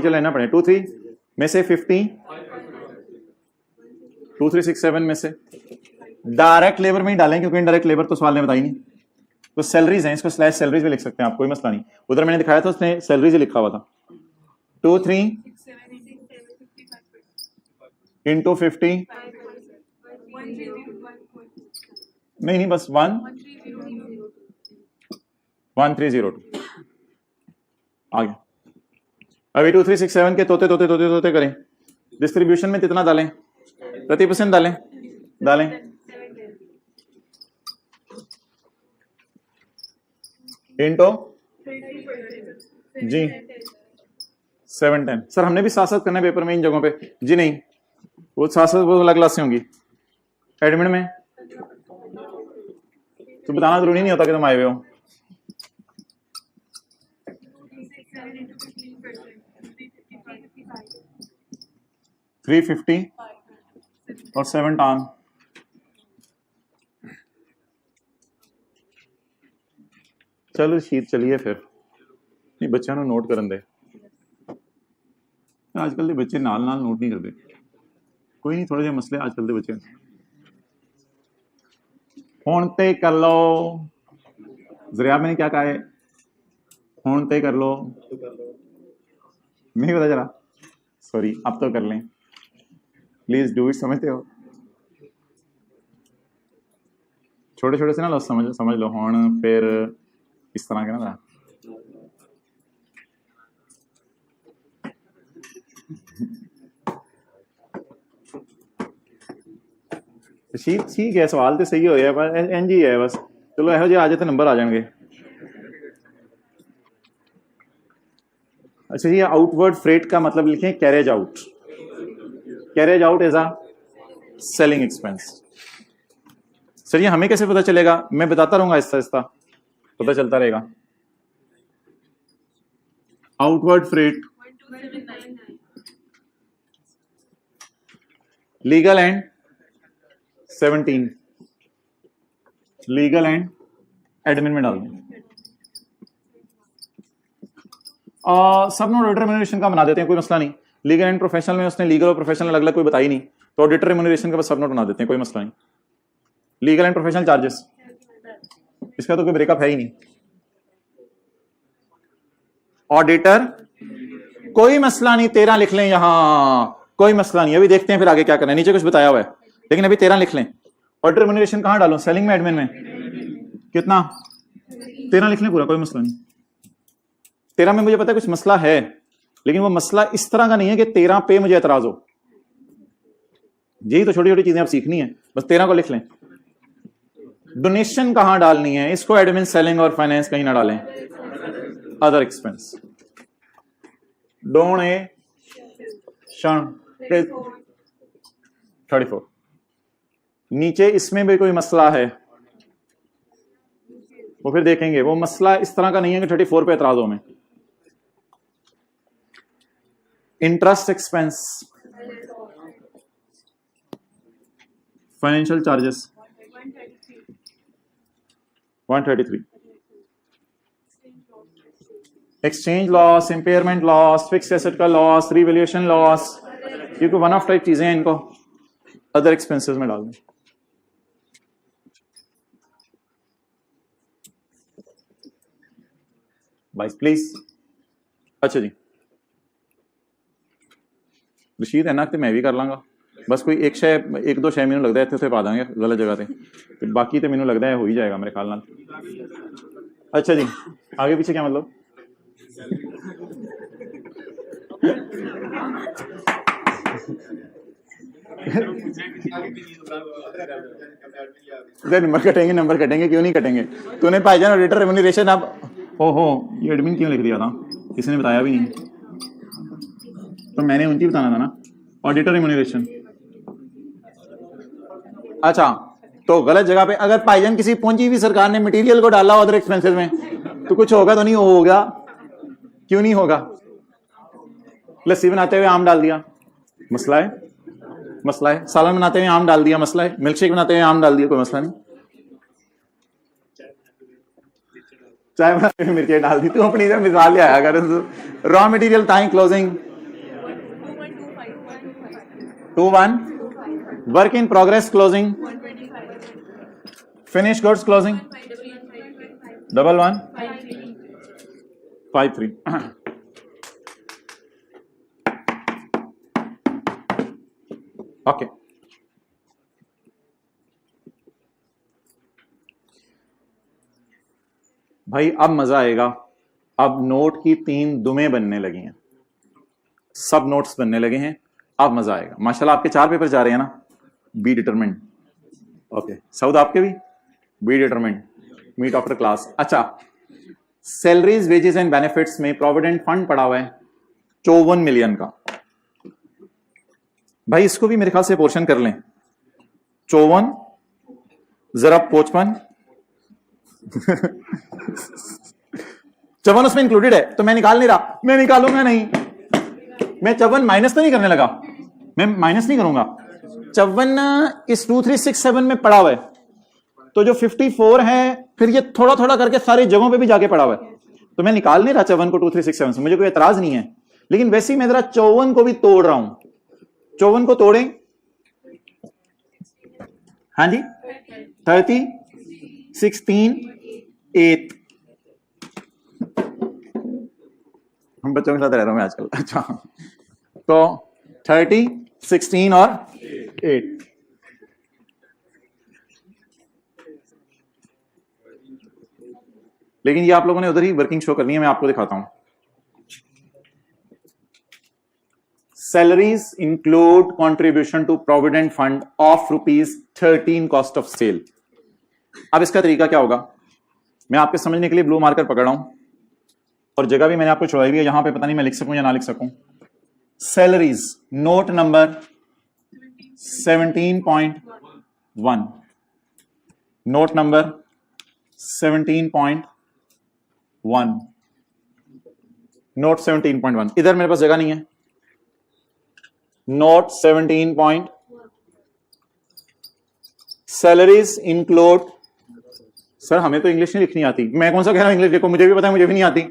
[SPEAKER 1] 2 3 में से 50, 2 3 6 7 में से डायरेक्ट लेबर में ही डालें, क्योंकि इनडायरेक्ट लेबर तो सवाल ने बताई नहीं। तो सैलरीज हैं, इसको स्लैश सैलरीज भी लिख सकते हैं आप, कोई मसला नहीं। उधर मैंने दिखाया था, उसने सैलरीज ही लिखा हुआ था। 2 3 इंटू 50, नहीं बस 1302 आ गया। अभी 2 3 6 7 के तोते करें। डिस्ट्रीब्यूशन में कितना डालें? 30% डालें। इंटो जी 710। सर हमने भी साथ साथ करना है पेपर में इन जगहों पे? जी नहीं, वो साथ साथ वो अलग क्लासें होंगी। एडमिट में तो बताना जरूरी नहीं होता कि तुम आए हुए हो। $350 और 7 टान। चलो शीत चलिए फिर। नहीं बच्चों को नोट करन दे। आजकल के बच्चे नाल नाल नोट नहीं करते। कोई नहीं, थोड़े जे मसले आजकल के बच्चे फोन पे कर लो। जरिया मैंने क्या कहा है? फोन पे कर लो। नहीं पता चला? सॉरी, अब तो कर लें प्लीज डू इट। समझते हो? छोटे छोटे से ना लो, समझ लो। हुण फिर इस तरह के ना ठीक है, सवाल तो सही होया पर इंज ही है बस। चलो यहो जिहे आ जाए तो नंबर आ जाएंगे। अच्छा जी, आउटवर्ड फ्रेट का मतलब लिखें carriage out. Carriage out is a selling expense. Sir ये हमें कैसे पता चलेगा? मैं बताता रहूंगा, आहिस्ता आहिस्ता पता चलता रहेगा। Outward freight legal and 17, legal and admin में डाल दें। सब नोट ऑडिटर रेम्यूनरेशन का बना देते हैं, कोई मसला नहीं। लीगल एंड प्रोफेशनल में उसने लीगल और प्रोफेशनल अलग अलग कोई बताई नहीं, तो ऑडिटर रेम्यूनरेशन का बस सब नोट बना देते हैं, कोई मसला नहीं। लीगल एंड प्रोफेशनल चार्जेस, इसका तो कोई ब्रेकअप है ही नहीं। ऑडिटर कोई मसला नहीं, 13 लिख लें यहां, कोई मसला नहीं। अभी देखते हैं फिर आगे क्या करना है, नीचे कुछ बताया हुआ है लेकिन अभी 13 लिख लें। ऑडिटर रेम्यूनरेशन कहां डालूं? सेलिंग में, एडमिन में? कितना? 13 लिख लें पूरा, कोई मसला नहीं। 13 में मुझे पता है कुछ मसला है, लेकिन वो मसला इस तरह का नहीं है कि 13 पे मुझे एतराज हो। यही तो छोटी छोटी चीजें आप सीखनी है, बस 13 को लिख लें। डोनेशन कहां डालनी है? इसको एडमिन, सेलिंग और फाइनेंस कहीं ना डालें, अदर एक्सपेंस। डोनेशन 34। नीचे इसमें भी कोई मसला है वो फिर देखेंगे। वो मसला इस तरह का नहीं है कि 34 पे एतराज हो में। Interest expense, financial charges 133। Exchange loss, impairment loss, fixed asset का लॉस, रिवैल्यूएशन लॉस, ये कोई वन ऑफ टाइप चीजें हैं, इनको अदर एक्सपेंसेस में डाल दें। Vice please. अच्छा जी, रशीद है ना, तो मैं भी कर लांगा। बस कोई एक शय, एक दो शय मैनू लगता है इत्थे पा देंगे गलत जगह पे, तो बाकी तो मैनू लगता है हो ही जाएगा मेरे ख्याल नाल। अच्छा जी, आगे पीछे क्या मतलब? नंबर कटेंगे क्यों नहीं कटेंगे? तूने भाईजान ऑडिटर रेम्यूनरेशन, अब ओहो ये एडमिन क्यों लिख दिया था? किसी ने बताया भी नहीं, तो मैंने उनकी बताना था ना। ऑडिटर रेम्यूनरेशन, अच्छा तो गलत जगह पे। अगर भाईजान किसी पहुंची हुई सरकार ने मटेरियल को डाला अदर एक्सपेंसेस में, तो कुछ होगा तो नहीं होगा? क्यों नहीं होगा? लस्सी बनाते हुए आम डाल दिया, मसला है? मसला है। सालन बनाते हुए आम डाल दिया, मसला है। मिल्क शेक बनाते हुए आम डाल दिया, कोई मसला नहीं। चाय बनाते हुए मिर्ची डाल दी, तू अपनी मिसाल ले आया कर। Raw material time closing 21, work in progress closing, finish goods closing 1153। Okay, भाई अब मजा आएगा। अब नोट की 3 दुमें बनने लगी हैं, सब नोट्स बनने लगे हैं, अब मजा आएगा। माशाल्लाह आपके 4 पेपर जा रहे हैं ना? B determined. ओके, साउथ आपके भी be determined, meet after class. अच्छा सैलरीज वेजेस एंड बेनिफिट्स में प्रोविडेंट फंड पड़ा हुआ है 54 मिलियन का। भाई इसको भी मेरे ख्याल से पोर्शन कर लें, 54 जरा 55 54 उसमें इंक्लूडेड है, तो मैं निकाल नहीं रहा, मैं निकालूंगा नहीं, मैं 54 माइनस तो नहीं करने लगा, मैं माइनस नहीं करूंगा। 54 इस 2367 में पड़ा हुआ है, तो जो 54 है फिर ये थोड़ा थोड़ा करके सारी जगहों पे भी जाके पड़ा हुआ है, तो मैं निकाल नहीं रहा 54 को 2367 से, मुझे कोई एतराज नहीं है, लेकिन वैसे ही मैं जरा 54 को भी तोड़ रहा हूं। 54 को तोड़ें, हाँ जी, 30 16 8, हम बच्चों के साथ रह रहा हूं मैं आजकल। अच्छा, तो 30 16 और 8, लेकिन ये आप लोगों ने उधर ही वर्किंग शो करनी है, मैं आपको दिखाता हूं। Salaries include contribution to provident fund of ₹13 cost of sale. अब इसका तरीका क्या होगा, मैं आपके समझने के लिए ब्लू मार्कर पकड़ रहा हूं और जगह भी मैंने आपको छुड़ाई हुई है, यहां पे पता नहीं मैं लिख सकूं या ना लिख सकूं। Salaries note number 17.1, note number 17.1, note 17.1, इधर मेरे पास जगह नहीं है। नोट 17. सैलरीज इंक्लूड, सर हमें तो इंग्लिश नहीं लिखनी आती, मैं कौन सा कह रहा हूं इंग्लिश, देखो मुझे भी पता है, मुझे भी नहीं आती।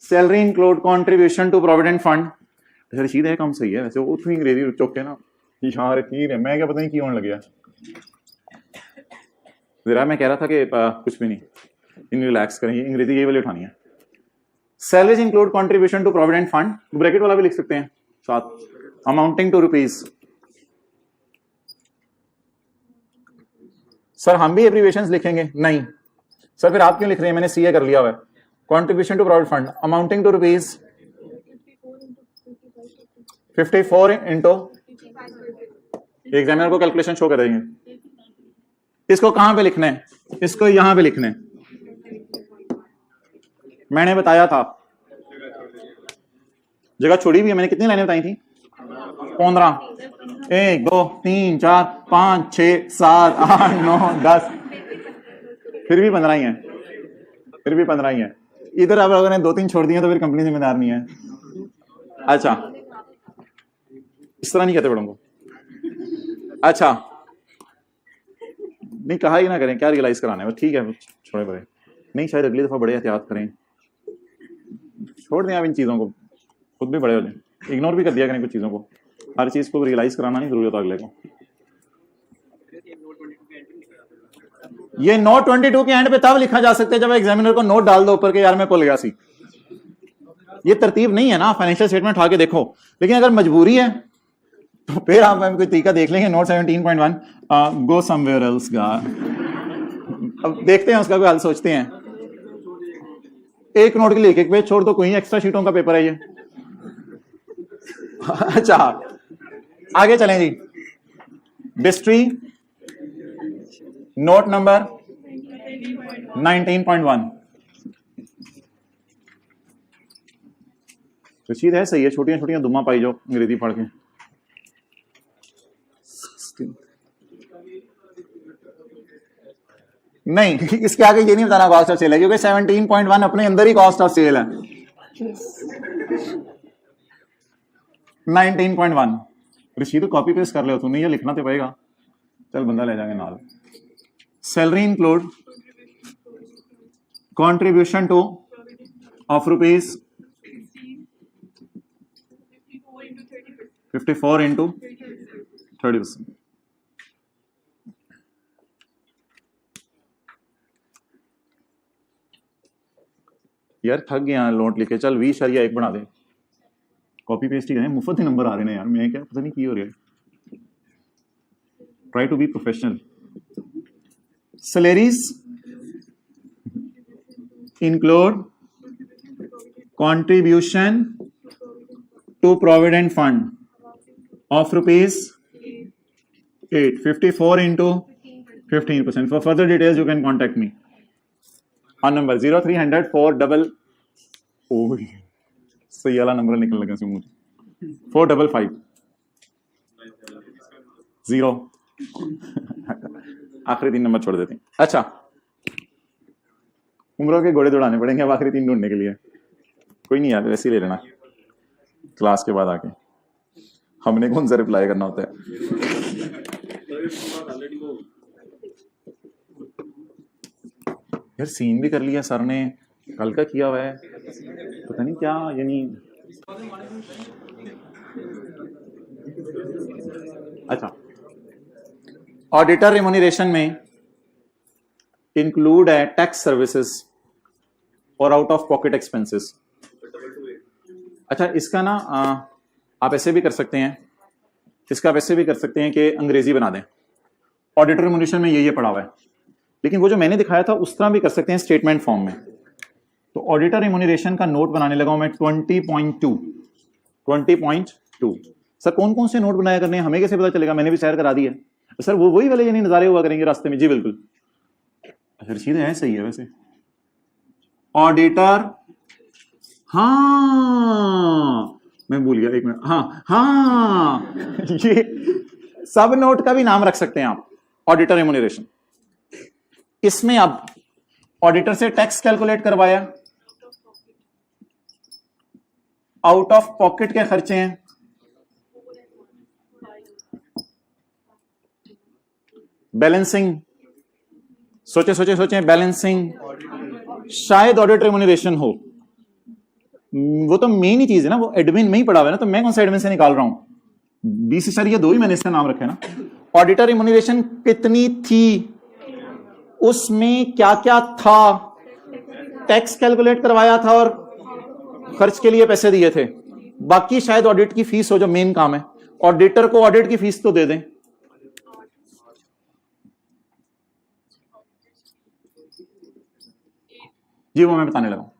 [SPEAKER 1] Salary include contribution to provident fund, अच्छा रशीद है काम सही है वैसे, वो उतनी अंग्रेजी चौके ना यार ठीक है, मैं क्या पता नहीं क्यों होने लग गया जरा, मैं कह रहा था कि कुछ भी नहीं, इन रिलैक्स करेंगे, अंग्रेजी यही वाली उठानी है। Salaries include contribution to provident fund, bracket वाला भी लिख सकते हैं साथ, अमाउंटिंग टू रुपीज। सर हम भी एब्रीविएशंस लिखेंगे, नहीं सर फिर आप क्यों लिख रहे हैं, मैंने सीए कर लिया हुआ है। Contribution to provident fund amounting to rupees 54 into, examiner को कैलकुलेशन शो करेंगे। इसको कहां पे लिखना है, इसको यहां पे लिखना है, मैंने बताया था, जगह छोड़ी भी है मैंने, कितनी लाइनें बताई थी, 15, 1 2 3 4 5 6 7 8 9 10, फिर भी 15 ही है, फिर भी 15 ही है। इधर अब अगर 2-3 छोड़ दिए तो फिर कंपनी जिम्मेदार नहीं है। अच्छा इस तरह नहीं कहते बड़ों को, अच्छा नहीं कहा ही ना करें, क्या रियलाइज कराना है, ठीक है छोड़े बड़े, नहीं शायद अगली दफा बड़े एहतियात करें, छोड़ दें आप इन चीजों को, खुद भी बड़े हो जाए, इग्नोर भी कर दिया करें कुछ चीजों को, हर चीज को रियलाइज कराना नहीं जरूरी होता अगले को। ये नोट 22 के एंड पे तब लिखा जा सकता है जब एग्जामिनर को नोट डाल दो ऊपर के, यार मैं भूल गया सी, ये तरतीब नहीं है ना, फाइनेंशियल स्टेटमेंट उठा के देखो, लेकिन अगर मजबूरी है तो फिर आप कोई तरीका देख लेंगे। नोट 17.1 गो समवेयर एल्स गा, अब देखते हैं उसका कोई हल सोचते हैं। एक नोट के लिए एक पेज छोड़ दो, कोई एक्स्ट्रा शीटों का पेपर है ये। अच्छा आगे चलें जी, डिस्ट्री नोट नंबर 19.1, रशीद है सही है, छोटियां छोटियां दुमा पाई जो अंग्रेजी पढ़ के। नहीं इसके आगे ये नहीं बताना कॉस्ट ऑफ सेल है, क्योंकि 17.1 अपने अंदर ही कॉस्ट ऑफ सेल है। 19.1 रशीद कॉपी पेस्ट कर ले, तू नहीं ये लिखना तो पड़ेगा, चल बंदा ले जाएंगे नाल। Salary include contribution two of rupees 54 into 30%। यार थक गया नोट लिखे, चल 20.1 बना दे, कॉपी पेस्ट ही करें, मुफ्त ही नंबर आ रहे हैं यार, मैं क्या पता नहीं की हो रहा है। Try to be professional. Salaries include contribution to provident fund of rupees 8, 54 into 15%. For further details you can contact me. On number 0300 4 ओह सही वाला नंबर निकल लगा मुझे 455 0 आखिरी 3 नंबर छोड़ देते हैं। अच्छा, उम्रों के घोड़े दौड़ाने पड़ेंगे अब आखिरी 3 ढूंढने के लिए। कोई नहीं यार, वैसे ही ले लेना क्लास के बाद आके, हमने कौन सा रिप्लाई करना होता है। यार सीन भी कर लिया सर ने, कल का किया हुआ है, पता नहीं क्या यानी। अच्छा, ऑडिटर रिम्यूनरेशन में इंक्लूड है टैक्स सर्विसेज और आउट ऑफ पॉकेट एक्सपेंसेस। अच्छा, इसका ना आप ऐसे भी कर सकते हैं, इसका आप ऐसे भी कर सकते हैं कि अंग्रेजी बना दें। ऑडिटर रिम्यूनरेशन में ये पड़ा हुआ है, लेकिन वो जो मैंने दिखाया था उस तरह भी कर सकते हैं स्टेटमेंट फॉर्म में। तो ऑडिटर रिम्यूनरेशन का नोट बनाने लगा हूं मैं 20.2। सर कौन कौन से नोट बनाया करने हैं, हमें कैसे पता चलेगा? मैंने भी शेयर करा दी है सर, वो वही वाले यानी नजारे हुआ करेंगे रास्ते में। जी बिल्कुल, अच्छा सीधे है, सही है वैसे। ऑडिटर, हाँ मैं भूल गया, 1 मिनट, हाँ ये सब नोट का भी नाम रख सकते हैं आप, ऑडिटर रिम्यूनरेशन। इसमें अब ऑडिटर से टैक्स कैलकुलेट करवाया, आउट ऑफ पॉकेट के खर्चे हैं, बैलेंसिंग, सोचे बैलेंसिंग, शायद ऑडिट रिम्यूनरेशन हो, वो तो मेन ही चीज है ना, वो एडमिन में ही पड़ा हुआ है ना, तो मैं कौन सा एडमिन से निकाल रहा हूं। 20 सर ये 2 ही मैंने इसका नाम रखा है ना। ऑडिटर रिम्यूनरेशन कितनी थी, उसमें क्या क्या था, टैक्स कैलकुलेट करवाया था और खर्च के लिए पैसे दिए थे, बाकी शायद ऑडिट की फीस हो जो मेन काम है। ऑडिटर को ऑडिट की फीस तो दे दें। जी वो मैं बताने लगा।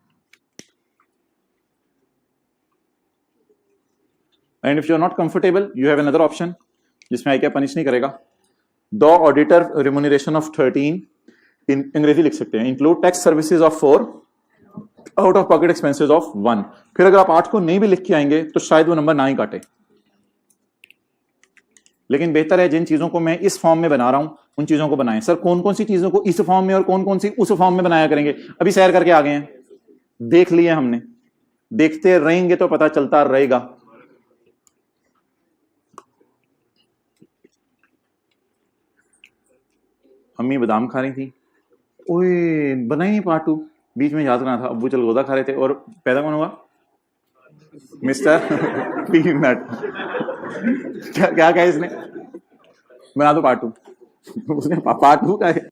[SPEAKER 1] And if you are not comfortable you have another option जिसमें आई क्या पनिश नहीं करेगा। द ऑडिटर रिम्यूनरेशन ऑफ 13 अंग्रेजी लिख सकते हैं, include tax services of 4, out of pocket expenses of 1। फिर अगर आप 8 को नहीं भी लिख के आएंगे तो शायद वो नंबर ना ही काटे, लेकिन बेहतर है जिन चीजों को मैं इस फॉर्म में बना रहा हूं उन चीजों को बनाएं। सर कौन कौन सी चीजों को इस फॉर्म में और कौन कौन सी उस फॉर्म में बनाया करेंगे, अभी शेयर करके आ गए हैं, देख लिए हमने, देखते रहेंगे तो पता चलता रहेगा। अम्मी बादाम खा रही थी, ओए बना ही नहीं पार्ट 2, बीच में याद करना था। अब्बू चलगोदा खा रहे थे, और पैदा कौन हुआ? Mister peanut. क्या क्या इसने, बना दो पार्ट 2। उसने पार्ट 2 का है।